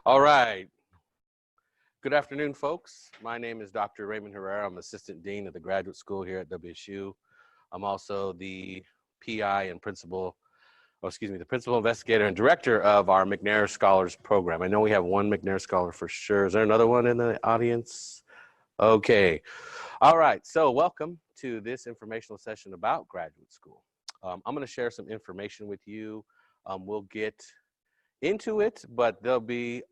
All right. Good afternoon, folks. My name is Dr. Raymond Herrera. I'm Assistant Dean of the Graduate School here at WSU. I'm also the PI and the Principal Investigator and Director of our McNair Scholars program. I know we have one McNair Scholar for sure. Is there another one in the audience? Okay. All right. So welcome to this informational session about graduate school. I'm going to share some information with you. We'll get into it, but there'll be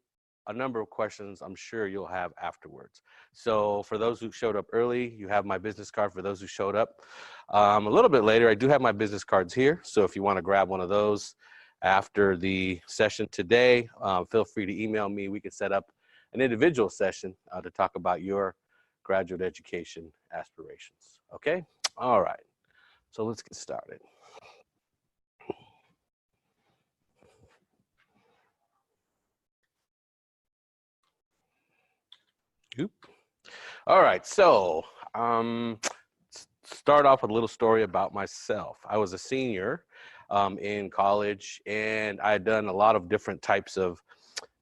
a number of questions I'm sure you'll have afterwards. So for those who showed up early, you have my business card. For those who showed up a little bit later, I do have my business cards here. So if you want to grab one of those after the session today, feel free to email me. We can set up an individual session to talk about your graduate education aspirations. Okay? All right. So let's get started. All right, so start off with a little story about myself. I was a senior in college, and I had done a lot of different types of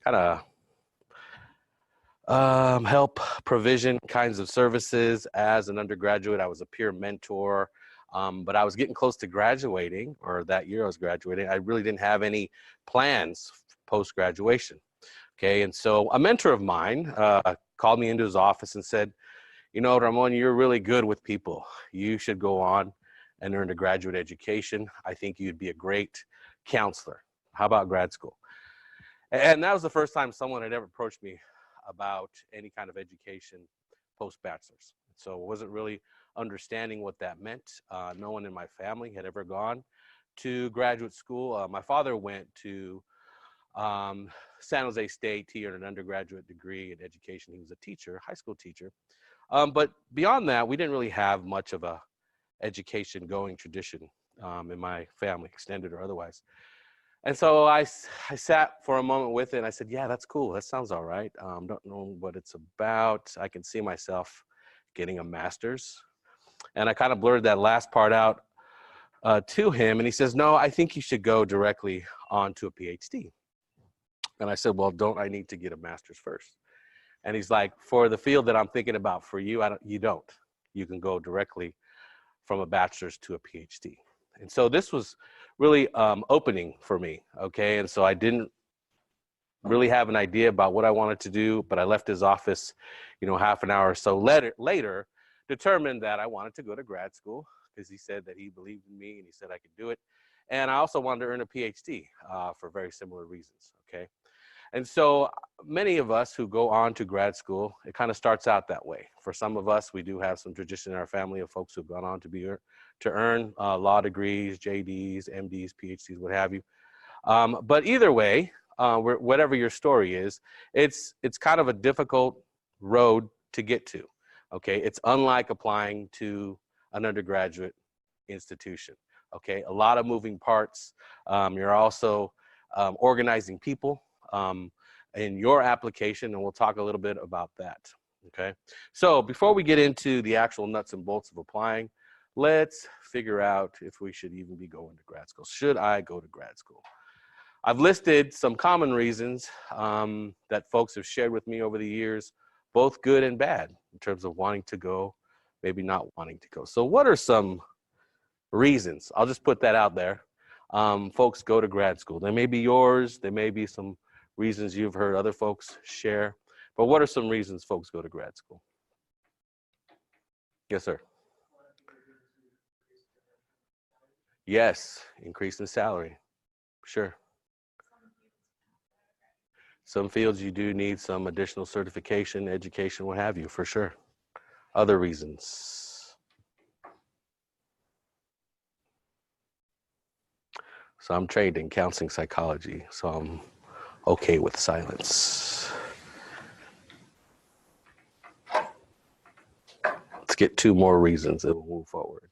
kind of help provision kinds of services. As an undergraduate, I was a peer mentor, but I was getting close to graduating, or that year I was graduating. I really didn't have any plans post-graduation. Okay, and so a mentor of mine called me into his office and said, you know, Ramon, you're really good with people. You should go on and earn a graduate education. I think you'd be a great counselor. How about grad school? And that was the first time someone had ever approached me about any kind of education post-bachelor's. So I wasn't really understanding what that meant. No one in my family had ever gone to graduate school. My father went to San Jose State. He earned an undergraduate degree in education. He was a teacher, high school teacher. But beyond that, we didn't really have much of a education going tradition in my family, extended or otherwise. And so I sat for a moment with it and I said, yeah, that's cool. That sounds all right. Don't know what it's about. I can see myself getting a master's. And I kind of blurred that last part out to him. And he says, no, I think you should go directly on to a PhD. And I said, well, don't I need to get a master's first? And he's like, for the field that I'm thinking about for you, you don't. You can go directly from a bachelor's to a PhD. And so this was really opening for me, okay? And so I didn't really have an idea about what I wanted to do, but I left his office, you know, half an hour or so later, determined that I wanted to go to grad school because he said that he believed in me and he said I could do it. And I also wanted to earn a PhD for very similar reasons, okay? And so many of us who go on to grad school, it kind of starts out that way. For some of us, we do have some tradition in our family of folks who've gone on to earn law degrees, JDs, MDs, PhDs, what have you. But either way, whatever your story is, it's kind of a difficult road to get to. Okay, it's unlike applying to an undergraduate institution. Okay, a lot of moving parts. You're also organizing people in your application, and we'll talk a little bit about that, okay? So before we get into the actual nuts and bolts of applying, let's figure out if we should even be going to grad school. Should I go to grad school? I've listed some common reasons that folks have shared with me over the years, both good and bad in terms of wanting to go, maybe not wanting to go. So what are some reasons? I'll just put that out there. Folks go to grad school. They may be yours, there may be some reasons you've heard other folks share, but what are some reasons folks go to grad school? Yes, sir. Yes, increase in salary, sure. Some fields you do need some additional certification, education, what have you, for sure. Other reasons. So I'm trained in counseling psychology, so I'm okay with silence. Let's get two more reasons and we'll move forward.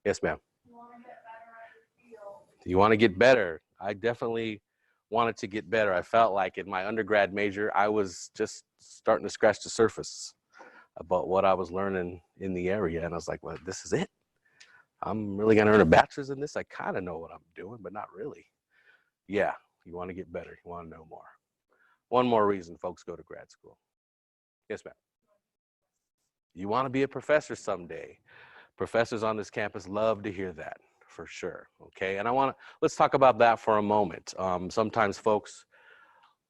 Yes, ma'am. You want to get better. I definitely wanted to get better. I felt like in my undergrad major, I was just starting to scratch the surface about what I was learning in the area. And I was like, well, this is it. I'm really going to earn a bachelor's in this. I kind of know what I'm doing, but not really. Yeah, you want to get better. You want to know more. One more reason folks go to grad school. Yes, ma'am. You want to be a professor someday. Professors on this campus love to hear that, for sure. Okay, and let's talk about that for a moment. Sometimes folks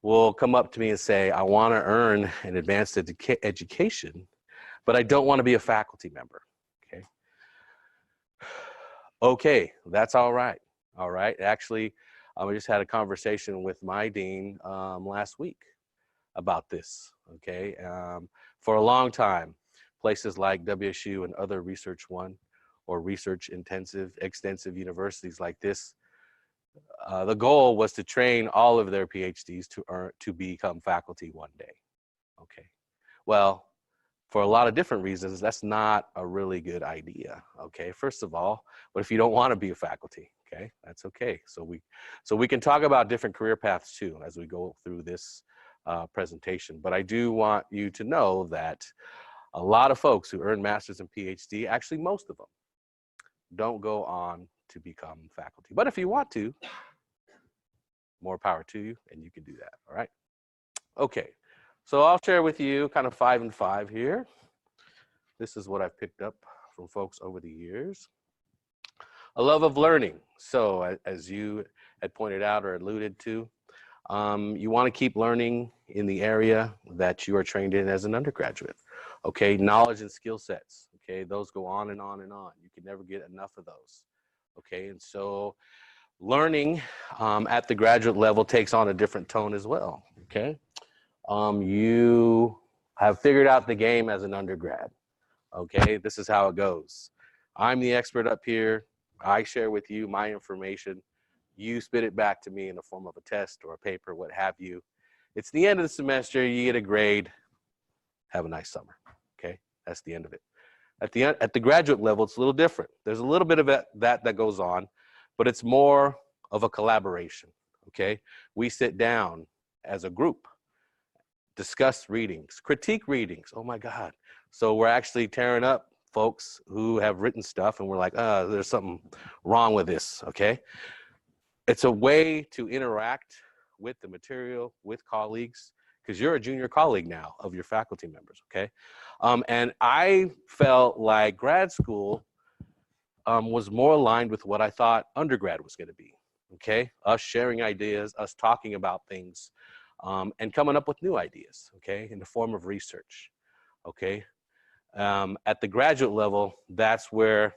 will come up to me and say, I want to earn an advanced education, but I don't want to be a faculty member. Okay. Okay, that's all right. All right. Actually, I just had a conversation with my dean last week about this. Okay. For a long time, places like WSU and other Research One or research extensive universities like this, the goal was to train all of their PhDs to become faculty one day. Okay. Well, for a lot of different reasons, that's not a really good idea. Okay. First of all, what if you don't want to be a faculty? Okay, that's okay. So we can talk about different career paths too as we go through this presentation. But I do want you to know that a lot of folks who earn masters and PhD, actually most of them, don't go on to become faculty. But if you want to, more power to you, and you can do that. All right. Okay. So I'll share with you kind of 5 and 5 here. This is what I've picked up from folks over the years. A love of learning. So as you had pointed out or alluded to, you want to keep learning in the area that you are trained in as an undergraduate. Okay, knowledge and skill sets. Okay, those go on and on and on. You can never get enough of those. Okay, and so learning at the graduate level takes on a different tone as well. Okay, you have figured out the game as an undergrad. Okay, this is how it goes. I'm the expert up here. I share with you my information. You spit it back to me in the form of a test or a paper, what have you. It's the end of the semester. You get a grade. Have a nice summer. Okay, that's the end of it. At the graduate level, it's a little different. There's a little bit of that goes on, but it's more of a collaboration. Okay, we sit down as a group, discuss readings, critique readings. Oh my God. So we're actually tearing up folks who have written stuff and we're like, there's something wrong with this, okay? It's a way to interact with the material, with colleagues, because you're a junior colleague now of your faculty members, okay? And I felt like grad school was more aligned with what I thought undergrad was gonna be, okay? Us sharing ideas, us talking about things, and coming up with new ideas, okay, in the form of research, okay? At the graduate level, that's where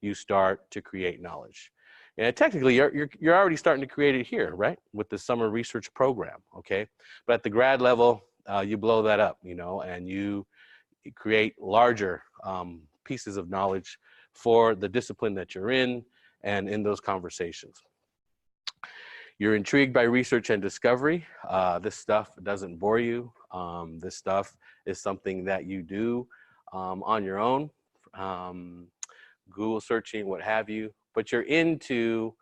you start to create knowledge. And technically, you're already starting to create it here, right, with the summer research program, okay? But at the grad level, you blow that up, you know, and you create larger pieces of knowledge for the discipline that you're in and in those conversations. You're intrigued by research and discovery. This stuff doesn't bore you. This stuff is something that you do on your own, Google searching, what have you, but you're into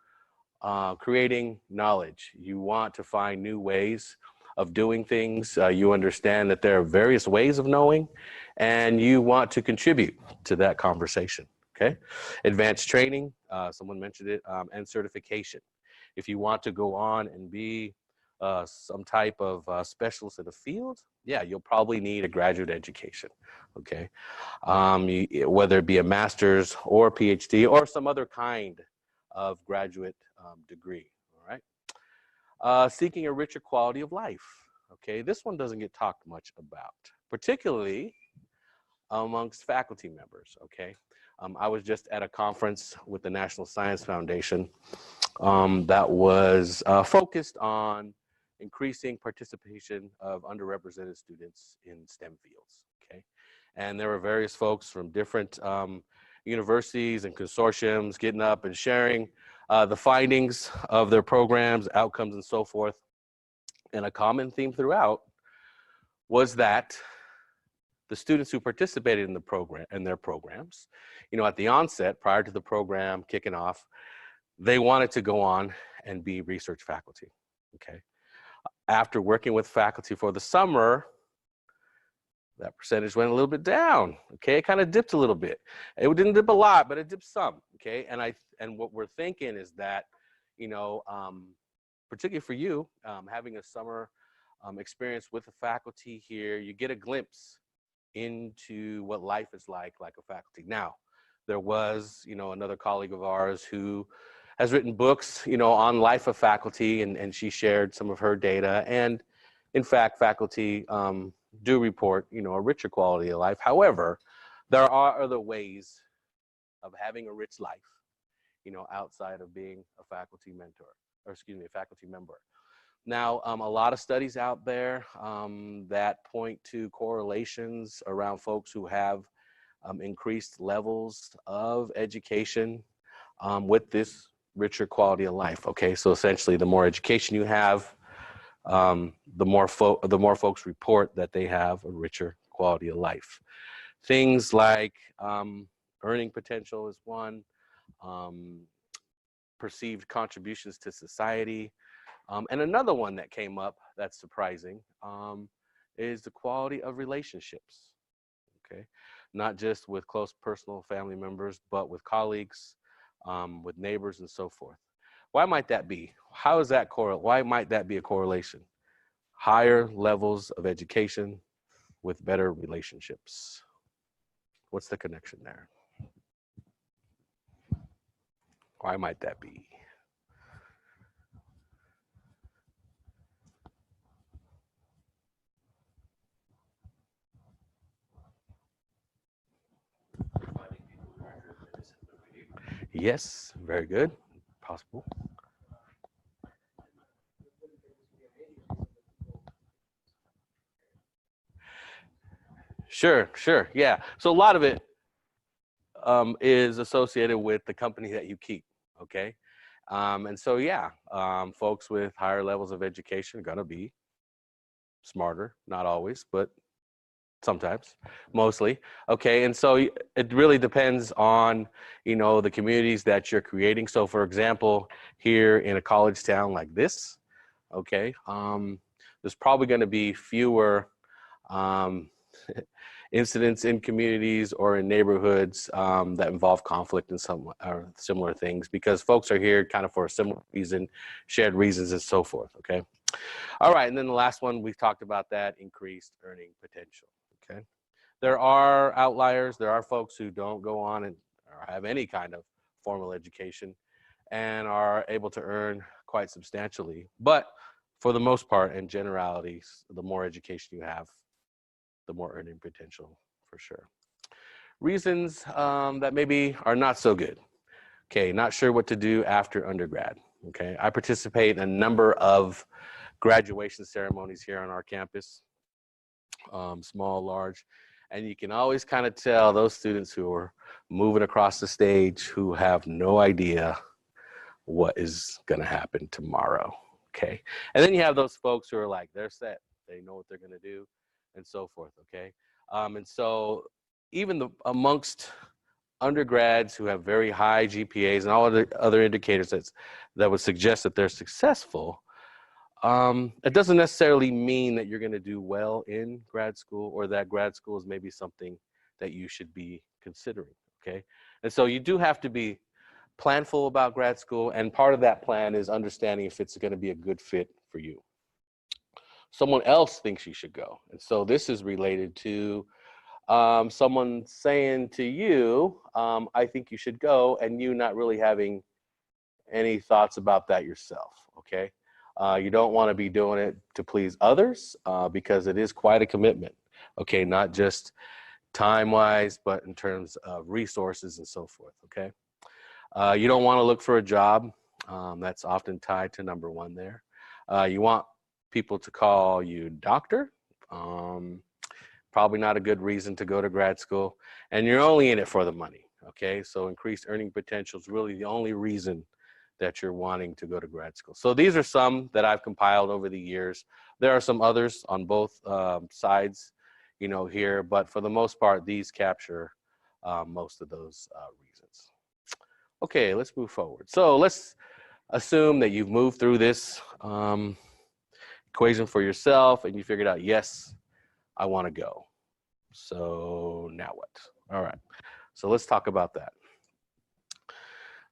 creating knowledge. You want to find new ways of doing things. You understand that there are various ways of knowing, and you want to contribute to that conversation, okay? Advanced training, someone mentioned it, and certification. If you want to go on and be some type of specialist in the field, yeah, you'll probably need a graduate education, okay? Whether it be a master's or a PhD or some other kind of graduate degree, all right? Seeking a richer quality of life, okay? This one doesn't get talked much about, particularly amongst faculty members, okay? I was just at a conference with the National Science Foundation that was focused on increasing participation of underrepresented students in STEM fields, okay? And there were various folks from different universities and consortiums getting up and sharing the findings of their programs, outcomes, and so forth. And a common theme throughout was that the students who participated in the program and their programs, you know, at the onset, prior to the program kicking off, they wanted to go on and be research faculty, okay? After working with faculty for the summer, that percentage went a little bit down, okay? It kind of dipped a little bit. It didn't dip a lot, but it dipped some, okay? And what we're thinking is that, you know, particularly for you, having a summer experience with the faculty here, you get a glimpse into what life is like a faculty. Now, there was, another colleague of ours who has written books, on life of faculty, and she shared some of her data. And in fact, faculty do report, a richer quality of life. However, there are other ways of having a rich life, outside of being a faculty mentor, or excuse me, a faculty member. Now, a lot of studies out there that point to correlations around folks who have increased levels of education with this richer quality of life. Okay, so essentially, the more education you have, the more folks report that they have a richer quality of life. Things like earning potential is one, perceived contributions to society, and another one that came up that's surprising is the quality of relationships. Okay, not just with close personal family members, but with colleagues, with neighbors, and so forth. Why might that be? How is that why might that be a correlation? Higher levels of education with better relationships. What's the connection there? Why might that be? Yes, very good. Possible. Sure. Yeah. So a lot of it is associated with the company that you keep. Okay. And so, yeah, folks with higher levels of education are going to be smarter, not always, but sometimes, mostly. Okay. And so it really depends on, the communities that you're creating. So, for example, here in a college town like this, okay, there's probably going to be fewer incidents in communities or in neighborhoods that involve conflict and some or similar things, because folks are here kind of for a similar reason, shared reasons, and so forth. Okay. All right. And then the last one, we've talked about that, increased earning potential. Okay. There are outliers. There are folks who don't go on and or have any kind of formal education and are able to earn quite substantially. But for the most part, in generalities, the more education you have, the more earning potential for sure. Reasons that maybe are not so good. Okay, not sure what to do after undergrad. Okay, I participate in a number of graduation ceremonies here on our campus, small, large, and you can always kind of tell those students who are moving across the stage who have no idea what is going to happen tomorrow. Okay, and then you have those folks who are like, they're set, they know what they're going to do, and so forth. Okay, and so even amongst undergrads who have very high GPAs and all of the other indicators that would suggest that they're successful, it doesn't necessarily mean that you're going to do well in grad school, or that grad school is maybe something that you should be considering. Okay, and so you do have to be planful about grad school, and part of that plan is understanding if it's going to be a good fit for you. Someone else thinks you should go, and so this is related to someone saying to you, I think you should go, and you not really having any thoughts about that yourself. Okay, you don't want to be doing it to please others because it is quite a commitment. Okay, not just time-wise, but in terms of resources and so forth. Okay. You don't want to look for a job. That's often tied to number one there. You want people to call you doctor. Probably not a good reason to go to grad school. And you're only in it for the money. Okay, so increased earning potential is really the only reason that you're wanting to go to grad school. So these are some that I've compiled over the years. There are some others on both sides, here, but for the most part, these capture most of those reasons. Okay, let's move forward. So let's assume that you've moved through this equation for yourself and you figured out, yes, I want to go. So now what? All right, so let's talk about that.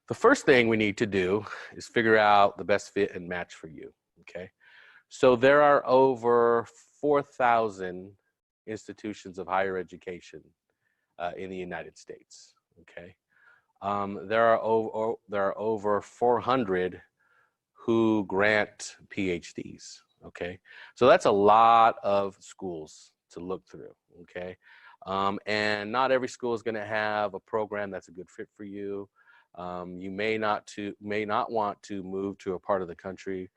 The first thing we need to do is figure out the best fit and match for you, okay? So there are over 4,000 institutions of higher education in the United States. Okay, there are over 400 who grant PhDs. Okay, so that's a lot of schools to look through. Okay, and not every school is going to have a program that's a good fit for you. You may not want to move to a part of the country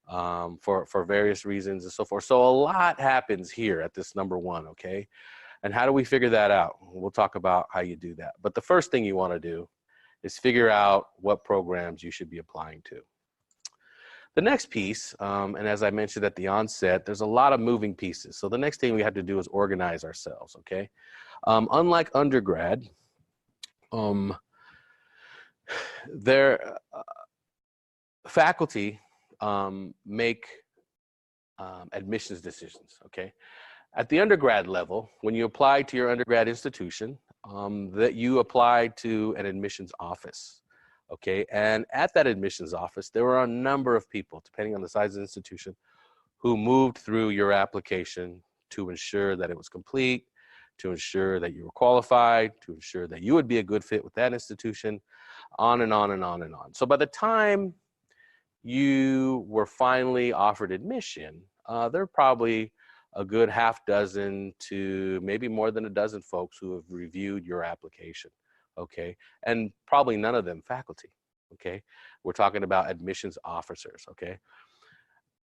for various reasons and so forth. So a lot happens here at this number one. Okay, and how do we figure that out? We'll talk about how you do that. But the first thing you want to do is figure out what programs you should be applying to. The next piece, and as I mentioned at the onset, there's a lot of moving pieces. So the next thing we have to do is organize ourselves, okay? Unlike undergrad, their faculty make admissions decisions, okay? At the undergrad level, when you apply to your undergrad institution, that you apply to an admissions office. Okay, and at that admissions office, there were a number of people, depending on the size of the institution, who moved through your application to ensure that it was complete, to ensure that you were qualified, to ensure that you would be a good fit with that institution, on and on and on and on. So by the time you were finally offered admission, there are probably a good half dozen to maybe more than a dozen folks who have reviewed your application. Okay, and probably none of them faculty. Okay, we're talking about admissions officers. Okay,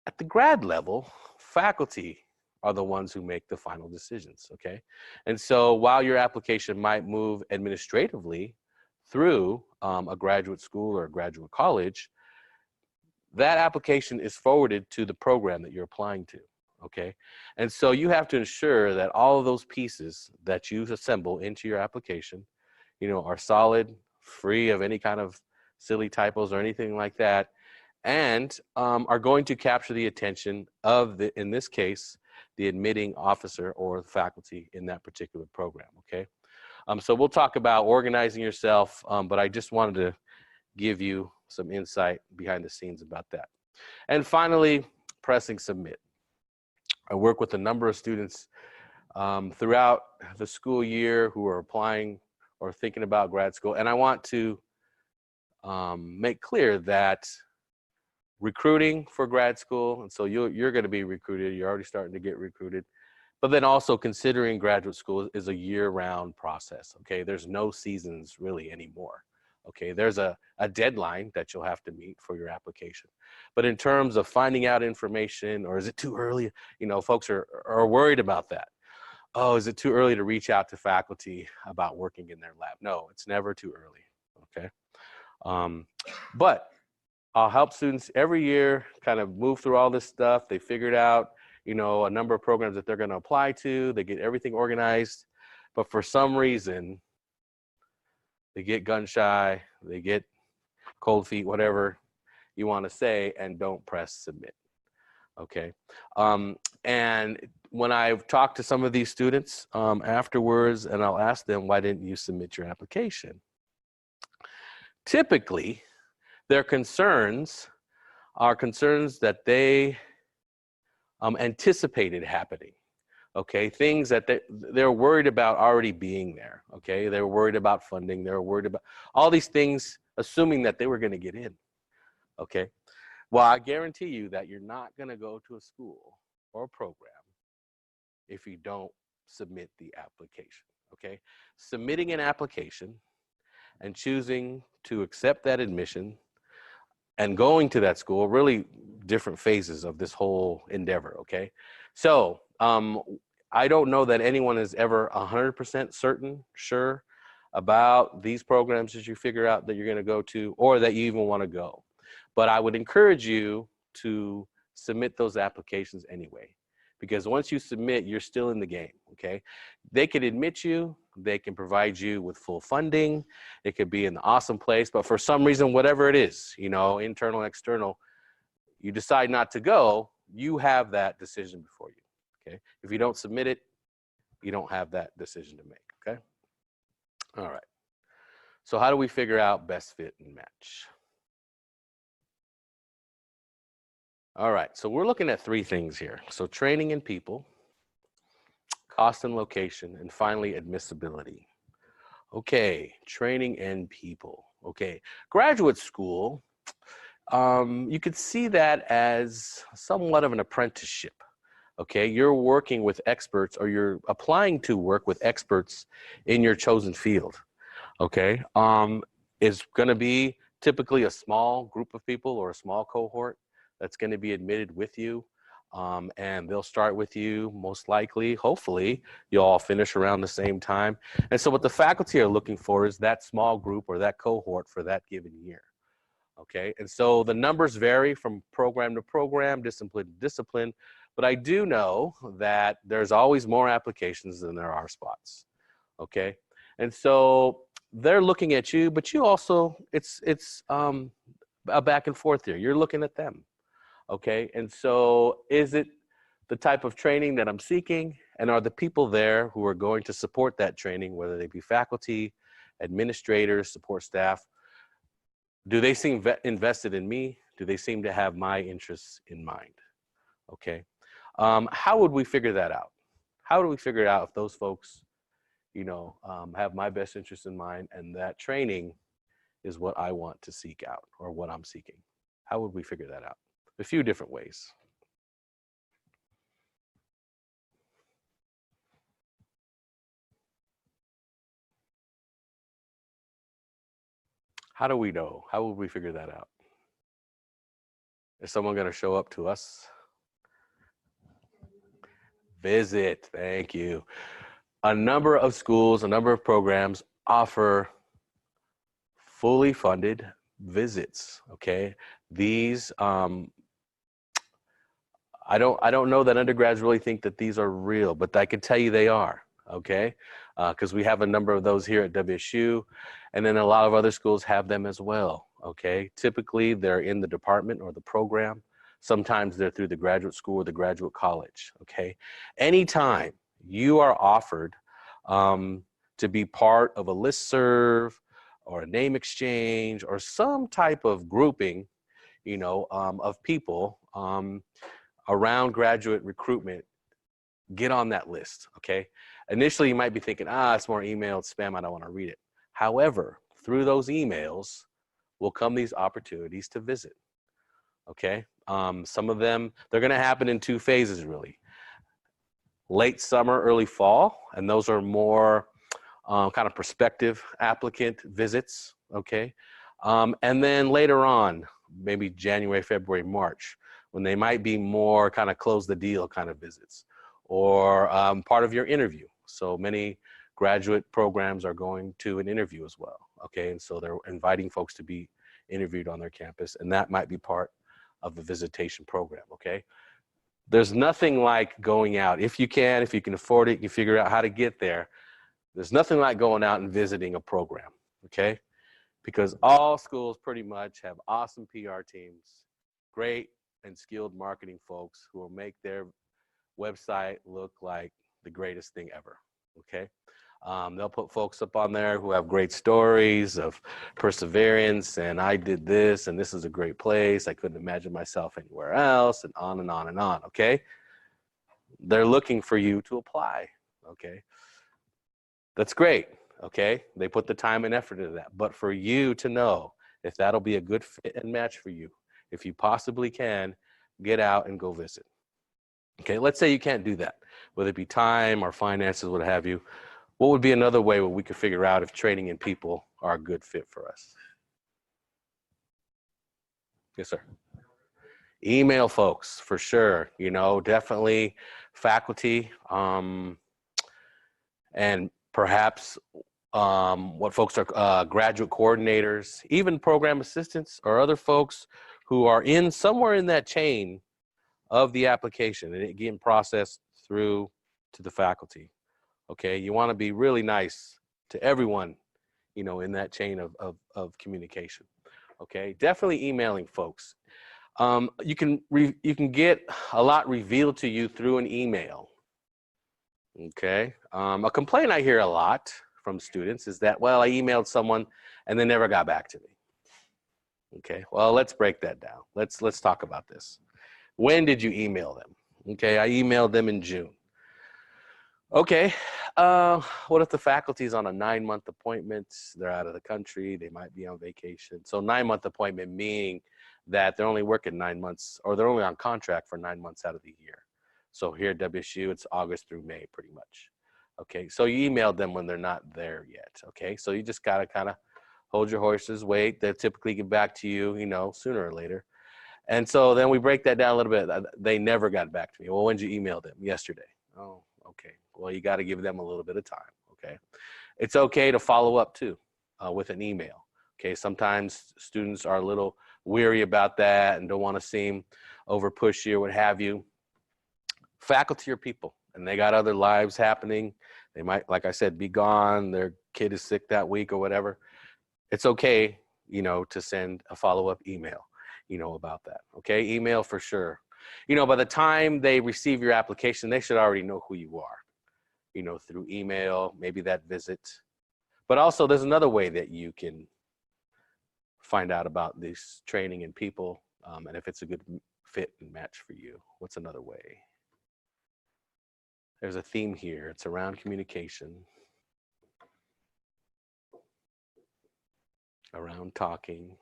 at the grad level, faculty are the ones who make the final decisions. Okay, and so while your application might move administratively through a graduate school or a graduate college, that application is forwarded to the program that you're applying to. Okay, and so you have to ensure that all of those pieces that you assemble into your application, are solid, free of any kind of silly typos or anything like that, and are going to capture the attention of in this case, the admitting officer or the faculty in that particular program. Okay, so we'll talk about organizing yourself, but I just wanted to give you some insight behind the scenes about that. And finally, pressing submit. I work with a number of students throughout the school year who are applying or thinking about grad school. And I want to make clear that recruiting for grad school, and so you're going to be recruited, you're already starting to get recruited, but then also considering graduate school is a year-round process, okay? There's no seasons really anymore, okay? There's a deadline that you'll have to meet for your application. But in terms of finding out information, or is it too early? Folks are worried about that. Oh, is it too early to reach out to faculty about working in their lab? No, it's never too early, okay? But I'll help students every year kind of move through all this stuff. They figured out, a number of programs that they're going to apply to. They get everything organized. But for some reason, they get gun shy, they get cold feet, whatever you want to say, and don't press submit, okay? And when I've talked to some of these students afterwards, and I'll ask them, why didn't you submit your application? Typically, their concerns are concerns that they anticipated happening, okay? Things that they're worried about already being there, okay? They're worried about funding. They're worried about all these things, assuming that they were going to get in, okay? Well, I guarantee you that you're not going to go to a school or a program if you don't submit the application, okay? Submitting an application and choosing to accept that admission and going to that school, really different phases of this whole endeavor, okay? So I don't know that anyone is ever 100% sure about these programs that you figure out that you're gonna go to or that you even wanna go. But I would encourage you to submit those applications anyway, because once you submit, you're still in the game, okay? They could admit you, they can provide you with full funding, it could be an awesome place, but for some reason, whatever it is, internal, external, you decide not to go, you have that decision before you, okay? If you don't submit it, you don't have that decision to make, okay? All right, so how do we figure out best fit and match? All right, so we're looking at three things here. So training in people, cost and location, and finally admissibility. Okay, training and people. Okay, graduate school, you could see that as somewhat of an apprenticeship. Okay, you're working with experts, or you're applying to work with experts in your chosen field. Okay, it's going to be typically a small group of people or a small cohort that's going to be admitted with you. And they'll start with you most likely. Hopefully, you'll all finish around the same time. And so what the faculty are looking for is that small group or that cohort for that given year. Okay, and so the numbers vary from program to program, discipline to discipline, but I do know that there's always more applications than there are spots. Okay, and so they're looking at you, but you also, it's a back and forth here. You're looking at them. Okay, and so is it the type of training that I'm seeking, and are the people there who are going to support that training, whether they be faculty, administrators, support staff, do they seem invested in me? Do they seem to have my interests in mind? Okay, how would we figure that out? How do we figure out if those folks, have my best interest in mind, and that training is what I want to seek out, or what I'm seeking? How would we figure that out? A few different ways. How do we know? How would we figure that out? Is someone going to show up to us? Visit. Thank you. A number of schools, a number of programs offer fully funded visits. Okay, these I don't know that undergrads really think that these are real, but I can tell you they are. Okay, because we have a number of those here at WSU, and then a lot of other schools have them as well. Okay, typically they're in the department or the program. Sometimes they're through the graduate school or the graduate college. Okay, anytime you are offered to be part of a listserv or a name exchange or some type of grouping, of people around graduate recruitment, get on that list. Okay, initially you might be thinking, it's more email, it's spam, I don't want to read it. However, through those emails will come these opportunities to visit. Okay, some of them, they're going to happen in two phases really. Late summer, early fall, and those are more kind of prospective applicant visits. Okay, and then later on, maybe January, February, March, when they might be more kind of close the deal kind of visits, or part of your interview. So many graduate programs are going to an interview as well. Okay, and so they're inviting folks to be interviewed on their campus, and that might be part of the visitation program. Okay, there's nothing like going out. If you can afford it, you figure out how to get there. There's nothing like going out and visiting a program. Okay, because all schools pretty much have awesome PR teams, great and skilled marketing folks who will make their website look like the greatest thing ever. Okay, they'll put folks up on there who have great stories of perseverance, and I did this, and this is a great place, I couldn't imagine myself anywhere else, and on and on and on. Okay, they're looking for you to apply. Okay, that's great. Okay, they put the time and effort into that, but for you to know if that'll be a good fit and match for you, if you possibly can, get out and go visit. Okay, let's say you can't do that, whether it be time or finances, what have you. What would be another way where we could figure out if training in people are a good fit for us? Yes, sir. Email folks, for sure. Definitely faculty, and perhaps what folks are graduate coordinators, even program assistants or other folks who are in somewhere in that chain of the application and it getting processed through to the faculty. Okay, you want to be really nice to everyone, in that chain of communication. Okay, definitely emailing folks. You can get a lot revealed to you through an email. Okay, a complaint I hear a lot from students is that, well, I emailed someone and they never got back to me. Okay, well, let's break that down. Let's talk about this. When did you email them? Okay, I emailed them in June. Okay, what if the faculty's on a 9-month appointment? They're out of the country, they might be on vacation. So 9-month appointment meaning that they're only working 9 months, or they're only on contract for 9 months out of the year. So here at WSU, it's August through May pretty much. Okay, so you emailed them when they're not there yet. Okay, so you just gotta kind of hold your horses, wait. They'll typically get back to you, sooner or later. And so then we break that down a little bit. They never got back to me. Well, when did you email them? Yesterday. Oh, okay. Well, you got to give them a little bit of time. Okay. It's okay to follow up too with an email. Okay. Sometimes students are a little weary about that and don't want to seem over pushy or what have you. Faculty are people and they got other lives happening. They might, like I said, be gone. Their kid is sick that week or whatever. It's okay, to send a follow-up email, about that. Okay. Email for sure. By the time they receive your application, they should already know who you are, through email, maybe that visit. But also there's another way that you can find out about this training and people, and if it's a good fit and match for you. What's another way? There's a theme here. It's around communication, around talking.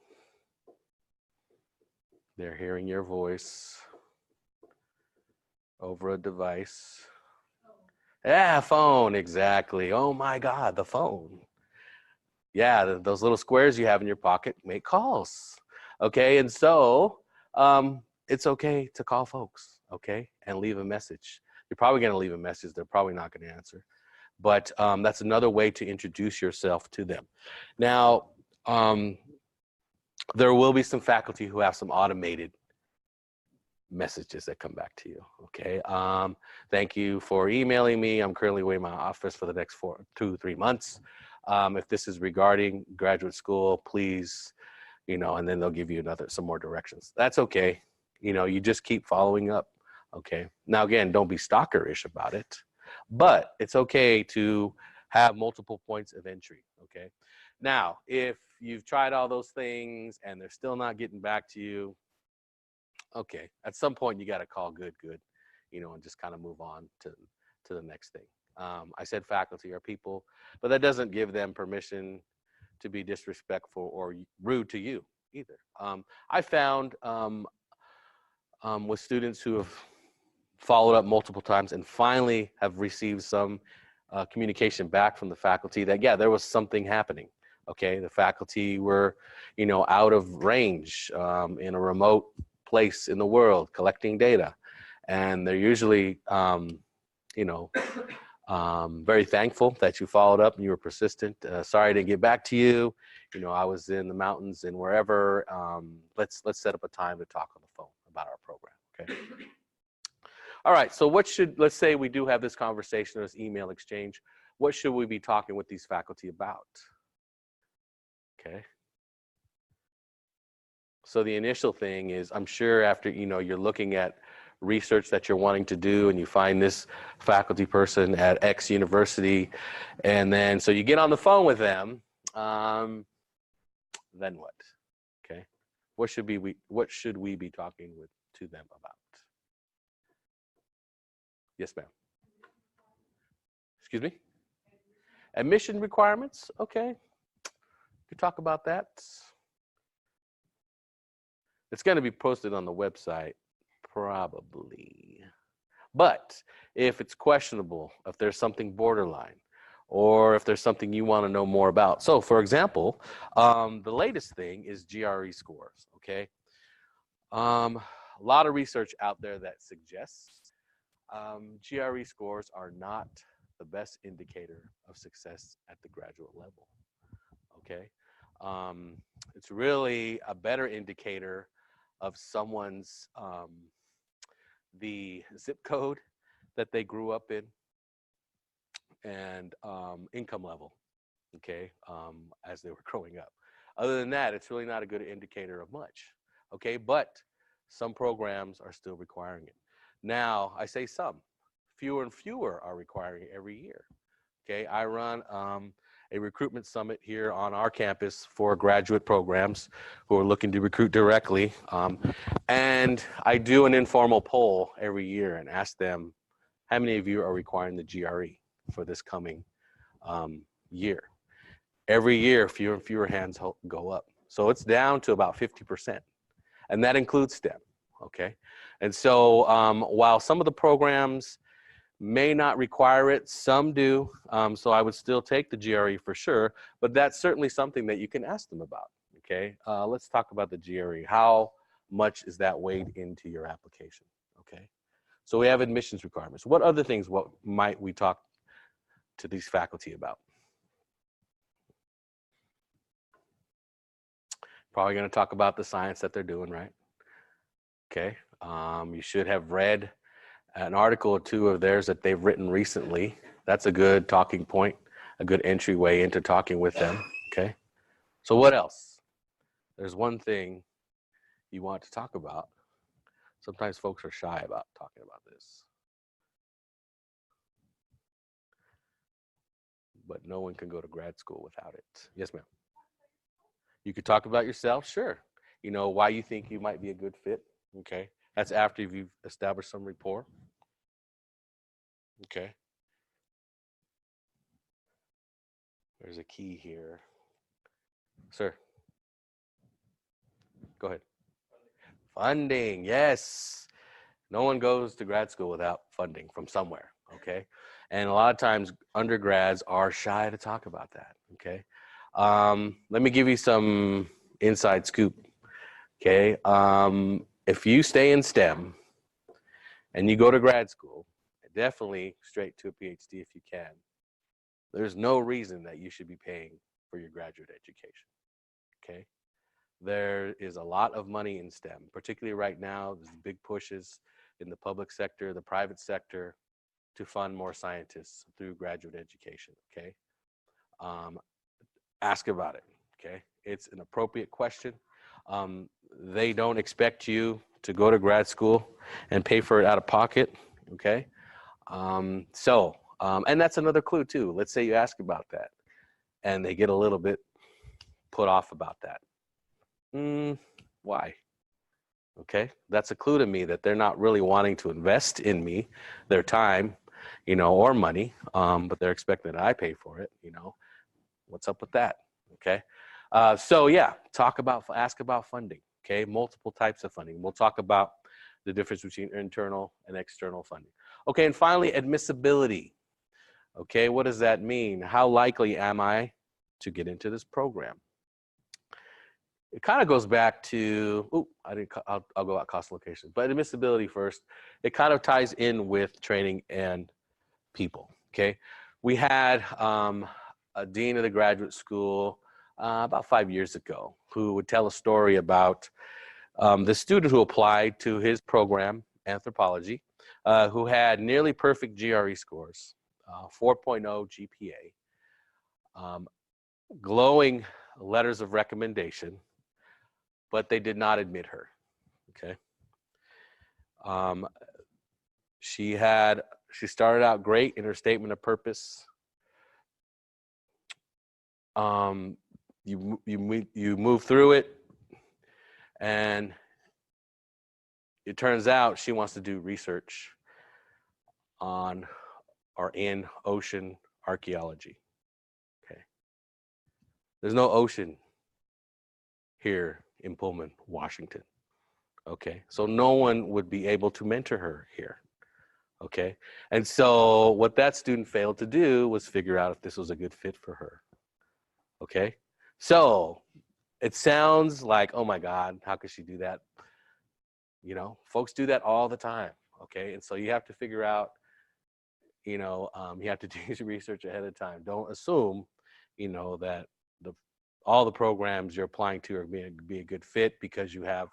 They're hearing your voice over a device. Yeah, phone, exactly. Oh my God, the phone. Yeah, those little squares you have in your pocket make calls. Okay, and so it's okay to call folks, okay, and leave a message. You're probably going to leave a message. They're probably not going to answer. But that's another way to introduce yourself to them. Now, there will be some faculty who have some automated messages that come back to you. Okay. Thank you for emailing me. I'm currently away in my office for the next 2-3 months. If this is regarding graduate school, please, and then they'll give you some more directions. That's okay. You just keep following up. Okay. Now, again, don't be stalkerish about it, but it's okay to have multiple points of entry. Okay. Now, if you've tried all those things and they're still not getting back to you, okay, at some point you got to call good, and just kind of move on to the next thing. I said faculty are people, but that doesn't give them permission to be disrespectful or rude to you either. I found with students who have followed up multiple times and finally have received some communication back from the faculty that, yeah, there was something happening. Okay, the faculty were, out of range in a remote place in the world collecting data, and they're usually, very thankful that you followed up and you were persistent. Sorry I didn't get back to you. I was in the mountains and wherever. Let's set up a time to talk on the phone about our program. Okay. All right. So let's say we do have this conversation or this email exchange. What should we be talking with these faculty about? Okay. So the initial thing is, I'm sure after, you're looking at research that you're wanting to do and you find this faculty person at X university, and then, so you get on the phone with them, then what? Okay. What should we be talking to them about? Yes, ma'am. Excuse me? Admission requirements. Okay. We could talk about that. It's going to be posted on the website, probably. But if it's questionable, if there's something borderline, or if there's something you want to know more about. So, for example, the latest thing is GRE scores, okay? A lot of research out there that suggests GRE scores are not the best indicator of success at the graduate level, okay? It's really a better indicator of someone's the zip code that they grew up in and income level, okay, as they were growing up. Other than that, it's really not a good indicator of much, okay? But some programs are still requiring it. Now, I say some. Fewer and fewer are requiring it every year, okay? I run a recruitment summit here on our campus for graduate programs who are looking to recruit directly. And I do an informal poll every year and ask them, how many of you are requiring the GRE for this coming year? Every year, fewer and fewer hands go up. So it's down to about 50%, and that includes STEM, okay? And so while some of the programs may not require it, some do, so I would still take the GRE for sure, but that's certainly something that you can ask them about, okay? Let's talk about the GRE. How much is that weighed into your application, okay? So we have admissions requirements. What other things what might we talk to these faculty about? Probably going to talk about the science that they're doing, right? Okay. You should have read an article or two of theirs that they've written recently. That's a good talking point, a good entryway into talking with them. Okay. So what else? There's one thing you want to talk about. Sometimes folks are shy about talking about this. But no one can go to grad school without it. Yes, ma'am. You could talk about yourself, sure. You know, why you think you might be a good fit, okay? That's after you've established some rapport, okay? There's a key here. Sir, go ahead. Funding, yes. No one goes to grad school without funding from somewhere, okay? And a lot of times undergrads are shy to talk about that, okay? Let me give you some inside scoop, okay? If you stay in STEM and you go to grad school, definitely straight to a PhD if you can, there's no reason that you should be paying for your graduate education, okay? There is a lot of money in STEM, particularly right now. There's big pushes in the public sector, the private sector, to fund more scientists through graduate education, okay? Ask about it, okay? It's an appropriate question. They don't expect you to go to grad school and pay for it out of pocket, okay? And that's another clue too. Let's say you ask about that and they get a little bit put off about that. Why? Okay, that's a clue to me that they're not really wanting to invest in me, their time, you know, or money, but they're expecting that I pay for it, you know. What's up with that? Okay, so yeah, ask about funding, okay, multiple types of funding. We'll talk about the difference between internal and external funding. Okay, and finally, admissibility. Okay, what does that mean? How likely am I to get into this program? It kind of goes back to, I'll go about cost location, but admissibility first. It kind of ties in with training and people, okay? We had a dean of the graduate school about 5 years ago who would tell a story about the student who applied to his program, anthropology, who had nearly perfect GRE scores, 4.0 GPA, glowing letters of recommendation, but they did not admit her, okay? She started out great in her statement of purpose. You move through it, and it turns out she wants to do research on or in ocean archaeology, okay? There's no ocean here in Pullman, Washington, okay? So no one would be able to mentor her here, okay? And so what that student failed to do was figure out if this was a good fit for her, okay? So it sounds like, oh my God, how could she do that? You know, folks do that all the time, okay? And so you have to figure out, you know, you have to do your research ahead of time. Don't assume, you know, that all the programs you're applying to are going to be a good fit because you have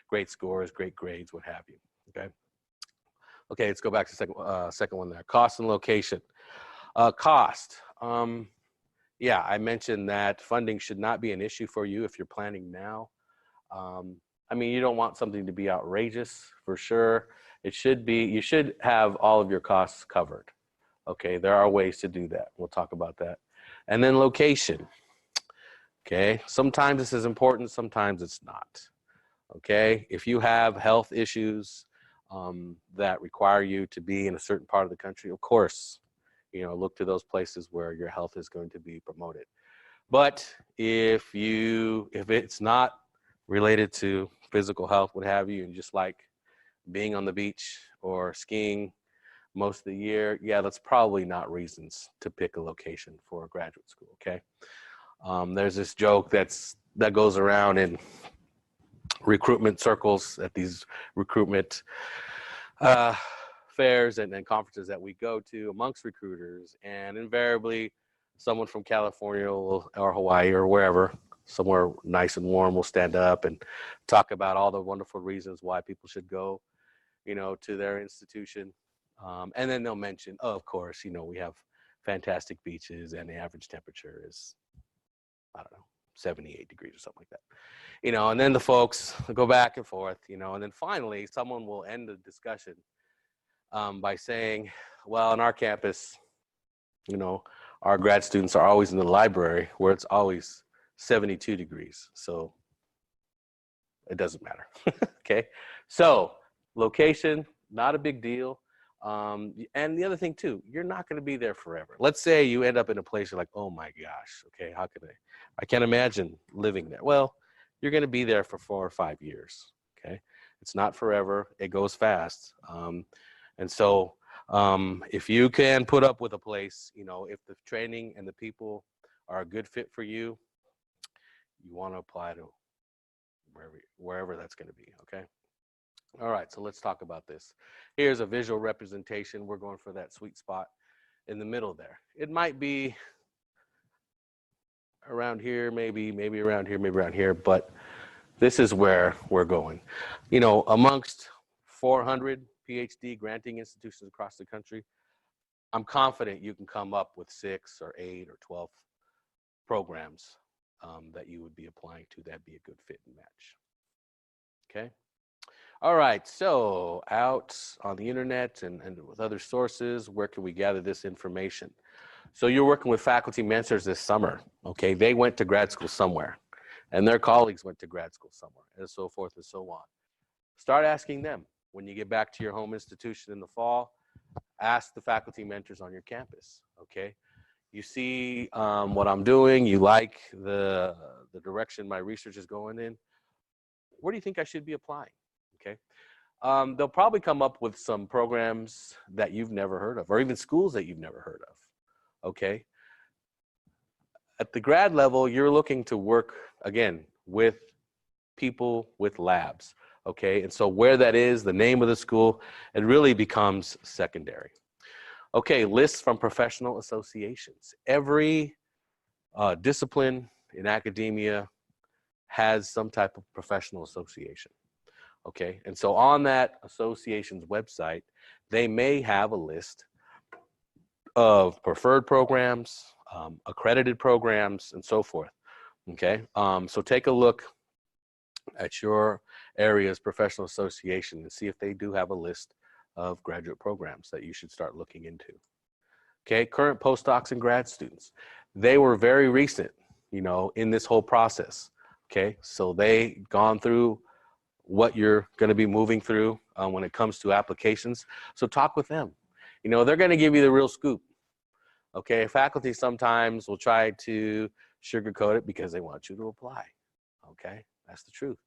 great scores, great grades, what have you, okay? Okay, let's go back to the second one there, cost and location. Cost, yeah, I mentioned that funding should not be an issue for you if you're planning now. I mean, you don't want something to be outrageous for sure. It should be, you should have all of your costs covered. Okay, there are ways to do that. We'll talk about that. And then location. Okay, sometimes this is important, sometimes it's not. Okay, if you have health issues that require you to be in a certain part of the country, of course, look to those places where your health is going to be promoted. But if it's not related to physical health, what have you, and just like being on the beach or skiing most of the year, yeah, that's probably not reasons to pick a location for a graduate school. Okay. There's this joke that goes around in recruitment circles at these recruitment fairs and conferences that we go to amongst recruiters, and invariably someone from California or Hawaii or wherever, somewhere nice and warm, will stand up and talk about all the wonderful reasons why people should go, to their institution. And then they'll mention, oh, of course, we have fantastic beaches and the average temperature is, I don't know, 78 degrees or something like that. And then the folks go back and forth, and then finally someone will end the discussion by saying, well, on our campus, our grad students are always in the library where it's always 72 degrees. So it doesn't matter. Okay. So location, not a big deal. And the other thing too, you're not going to be there forever. Let's say you end up in a place you're like, oh my gosh, okay, how can I can't imagine living there. Well, you're going to be there for 4 or 5 years. Okay. It's not forever. It goes fast. And so if you can put up with a place, if the training and the people are a good fit for you, you want to apply to wherever that's going to be. Okay. All right, so let's talk about this. Here's a visual representation. We're going for that sweet spot in the middle there. It might be around here, maybe around here, maybe around here, but this is where we're going. Amongst 400 PhD granting institutions across the country, I'm confident you can come up with 6 or 8 or 12 programs that you would be applying to. That'd be a good fit and match. Okay. All right, so out on the internet and with other sources, where can we gather this information? So you're working with faculty mentors this summer, okay? They went to grad school somewhere, and their colleagues went to grad school somewhere, and so forth and so on. Start asking them. When you get back to your home institution in the fall, ask the faculty mentors on your campus, okay? You see what I'm doing, you like the direction my research is going in. Where do you think I should be applying? Okay, they'll probably come up with some programs that you've never heard of, or even schools that you've never heard of. Okay, at the grad level, you're looking to work again with people with labs. Okay, and so where that is, the name of the school, it really becomes secondary. Okay, lists from professional associations. Every discipline in academia has some type of professional association. Okay, and so on that association's website, they may have a list of preferred programs, accredited programs, and so forth. Okay, so take a look at your area's professional association and see if they do have a list of graduate programs that you should start looking into. Okay, current postdocs and grad students, they were very recent, in this whole process. Okay, so they gone through what you're going to be moving through when it comes to applications. So talk with them. They're going to give you the real scoop. Okay, faculty sometimes will try to sugarcoat it because they want you to apply. Okay, that's the truth.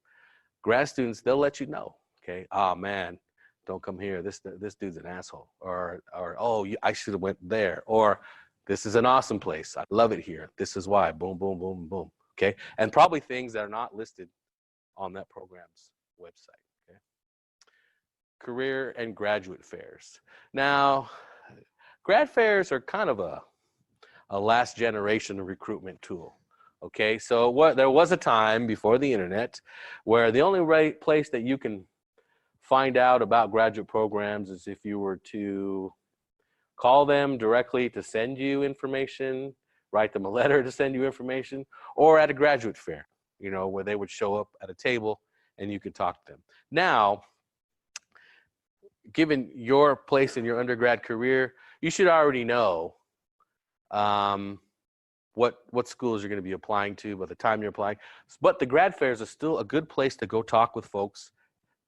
Grad students, they'll let you know. Okay, oh man, don't come here. This dude's an asshole. Or oh, I should have went there. Or this is an awesome place. I love it here. This is why. Boom, boom, boom, boom. Okay, and probably things that are not listed on that program's website. Okay. Career and graduate fairs. Now, grad fairs are kind of a last generation recruitment tool. Okay, so there was a time before the internet where the only place that you can find out about graduate programs is if you were to call them directly to send you information, write them a letter to send you information, or at a graduate fair, where they would show up at a table and you could talk to them. Now, given your place in your undergrad career, you should already know what schools you're going to be applying to by the time you're applying. But the grad fairs are still a good place to go talk with folks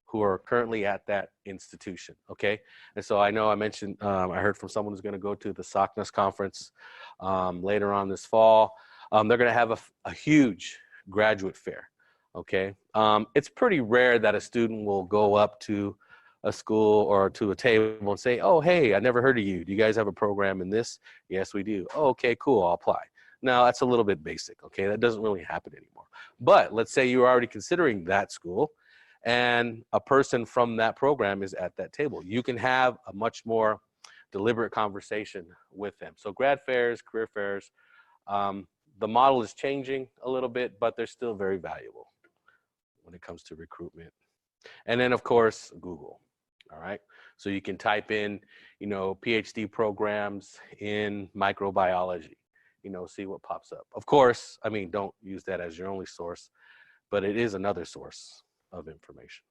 who are currently at that institution, okay? And so I know I mentioned, I heard from someone who's going to go to the SOCNUS conference later on this fall. They're going to have a huge graduate fair, okay? It's pretty rare that a student will go up to a school or to a table and say, oh, hey, I never heard of you. Do you guys have a program in this? Yes, we do. Oh, okay, cool, I'll apply. Now, that's a little bit basic, okay? That doesn't really happen anymore. But let's say you're already considering that school and a person from that program is at that table. You can have a much more deliberate conversation with them. So grad fairs, career fairs, the model is changing a little bit, but they're still very valuable when it comes to recruitment. And then, of course, Google. All right. So you can type in, you know, PhD programs in microbiology, you know, see what pops up. Of course, I mean, don't use that as your only source, but it is another source of information.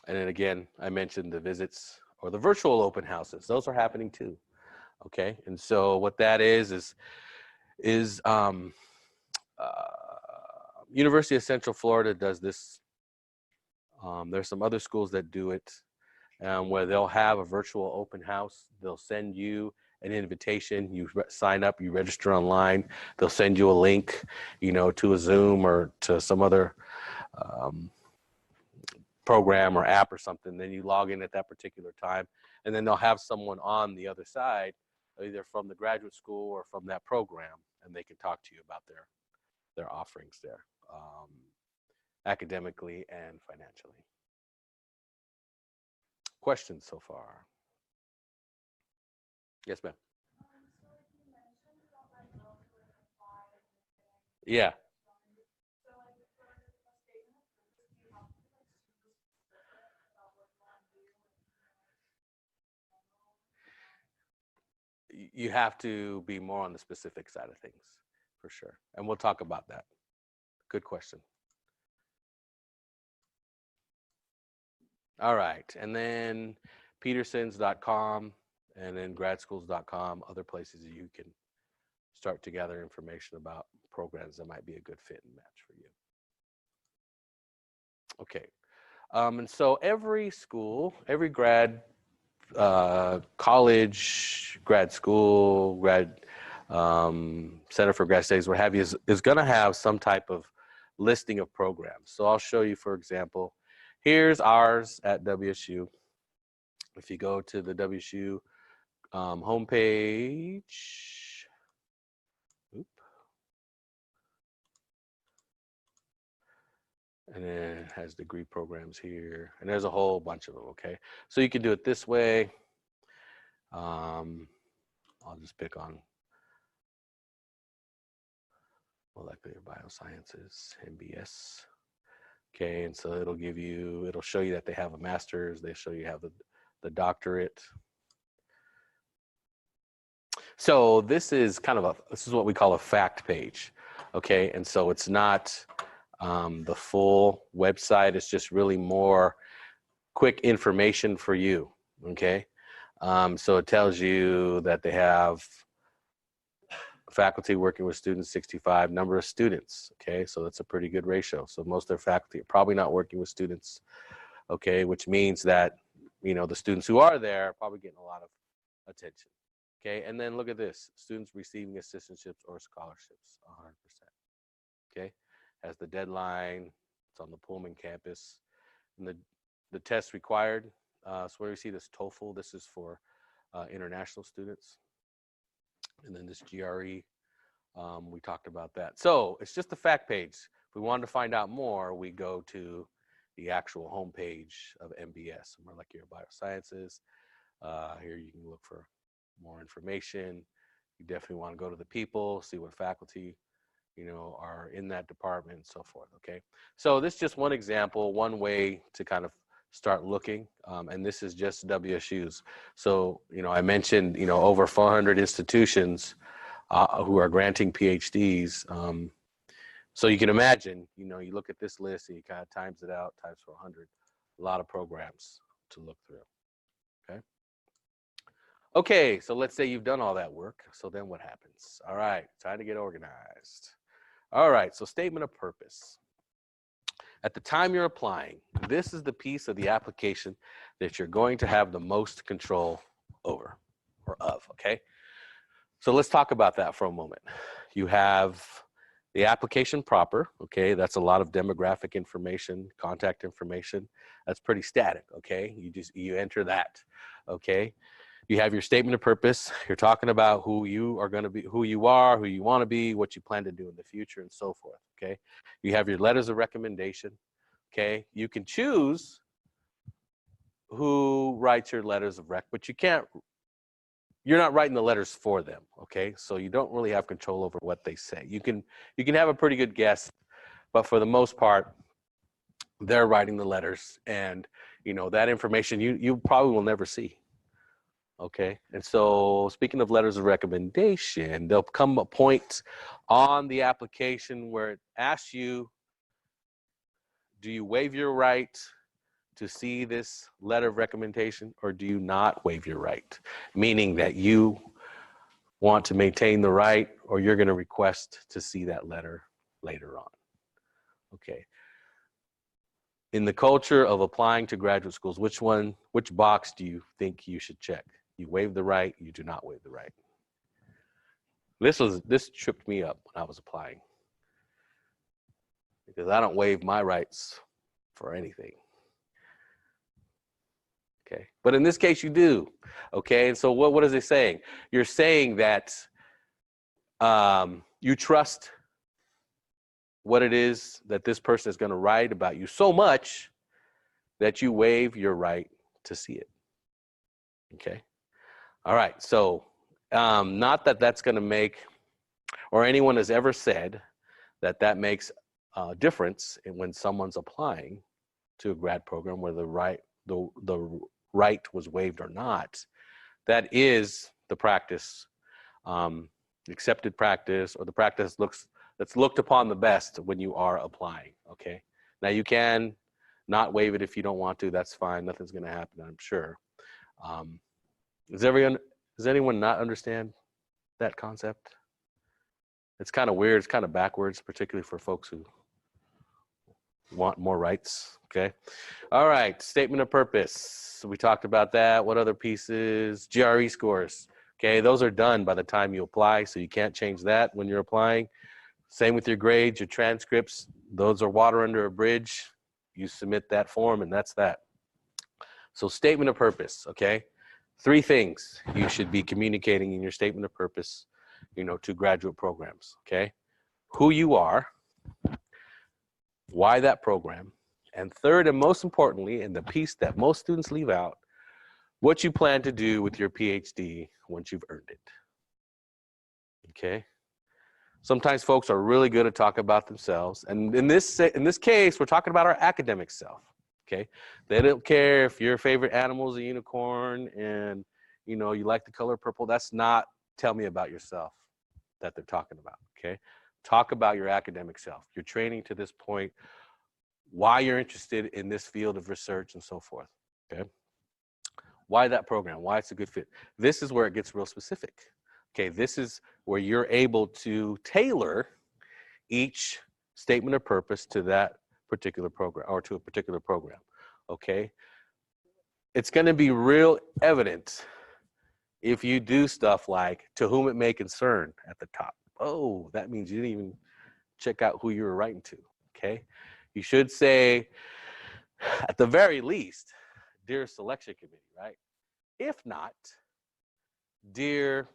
And then again, I mentioned the visits or the virtual open houses. Those are happening too. Okay. And so what that is University of Central Florida does this. There's some other schools that do it where they'll have a virtual open house. They'll send you an invitation. You sign up, you register online. They'll send you a link, you know, to a Zoom or to some other program or app or something. Then you log in at that particular time, and then they'll have someone on the other side, either from the graduate school or from that program, and they can talk to you about their offerings there, academically and financially. Questions so far? Yes, ma'am. Yeah. You have to be more on the specific side of things, for sure. And we'll talk about that. Good question. All right. And then petersons.com and then gradschools.com, other places you can start to gather information about programs that might be a good fit and match for you. Okay. And so every school, every grad, college, grad school, grad Center for Grad Studies, what have you, is going to have some type of listing of programs. So I'll show you, for example, here's ours at WSU. If you go to the WSU homepage, and then it has degree programs here, and there's a whole bunch of them, okay? So you can do it this way. I'll just pick on molecular biosciences, MBS. Okay, and so it'll show you that they have a master's, they show you have the doctorate. So this is this is what we call a fact page, okay? And so it's not the full website, it's just really more quick information for you, okay? So it tells you that they have faculty working with students, 65, number of students, okay? So that's a pretty good ratio. So most of their faculty are probably not working with students, okay? Which means that, you know, the students who are there are probably getting a lot of attention, okay? And then look at this, students receiving assistantships or scholarships, 100%, okay? Has the deadline, it's on the Pullman campus, and the test required, so where you see this TOEFL, this is for international students. And then this GRE, we talked about that. So it's just the fact page. If we wanted to find out more, we go to the actual homepage of MBS, Molecular Biosciences. Here you can look for more information. You definitely want to go to the people, see what faculty, you know, are in that department and so forth, okay? So this is just one example, one way to kind of start looking, and this is just WSU's. So, you know, I mentioned, you know, over 400 institutions who are granting PhDs. So you can imagine, you know, you look at this list and you kind of times it out, times 400, a lot of programs to look through, okay? Okay, so let's say you've done all that work. So then what happens? All right, time to get organized. All right, so statement of purpose. At the time you're applying, this is the piece of the application that you're going to have the most control over or of, okay? So let's talk about that for a moment. You have the application proper, okay? That's a lot of demographic information, contact information. That's pretty static, okay? You enter that, okay? You have your statement of purpose. You're talking about who you are going to be, who you are, who you want to be, what you plan to do in the future, and so forth, okay? You have your letters of recommendation, okay? You can choose who writes your letters of rec, but you're not writing the letters for them, okay? So you don't really have control over what they say. You can have a pretty good guess, but for the most part, they're writing the letters, and that information you probably will never see. Okay, and so speaking of letters of recommendation, there'll come a point on the application where it asks you, do you waive your right to see this letter of recommendation, or do you not waive your right? Meaning that you want to maintain the right, or you're going to request to see that letter later on. Okay. In the culture of applying to graduate schools, which box do you think you should check? You waive the right, you do not waive the right. This tripped me up when I was applying, because I don't waive my rights for anything. Okay, but in this case you do. Okay, and so what is it saying? You're saying that you trust what it is that this person is going to write about you so much that you waive your right to see it. Okay, all right, so not that that's going to make, or anyone has ever said that makes a difference when someone's applying to a grad program, where the right was waived or not. That is the practice, accepted practice, or the practice that's looked upon the best when you are applying. Okay, now you can not waive it if you don't want to. That's fine. Nothing's going to happen, I'm sure. Does anyone not understand that concept? It's kind of weird. It's kind of backwards, particularly for folks who want more rights. Okay. All right. Statement of purpose. So we talked about that. What other pieces? GRE scores. Okay. Those are done by the time you apply, so you can't change that when you're applying. Same with your grades, your transcripts. Those are water under a bridge. You submit that form, and that's that. So statement of purpose. Okay. 3 things you should be communicating in your statement of purpose, to graduate programs. Okay. Who you are, why that program, and third, and most importantly, and the piece that most students leave out, what you plan to do with your PhD once you've earned it. Okay. Sometimes folks are really good at talking about themselves, and in this case, we're talking about our academic self. Okay. They don't care if your favorite animal is a unicorn and you like the color purple. That's not tell me about yourself that they're talking about. Okay. Talk about your academic self, your training to this point, why you're interested in this field of research, and so forth. Okay. Why that program, why it's a good fit. This is where it gets real specific. Okay. This is where you're able to tailor each statement of purpose to that particular program, or to a particular program. Okay. It's going to be real evident if you do stuff like to whom it may concern at the top. Oh, that means you didn't even check out who you were writing to. Okay. You should say, at the very least, dear selection committee, right? If not, dear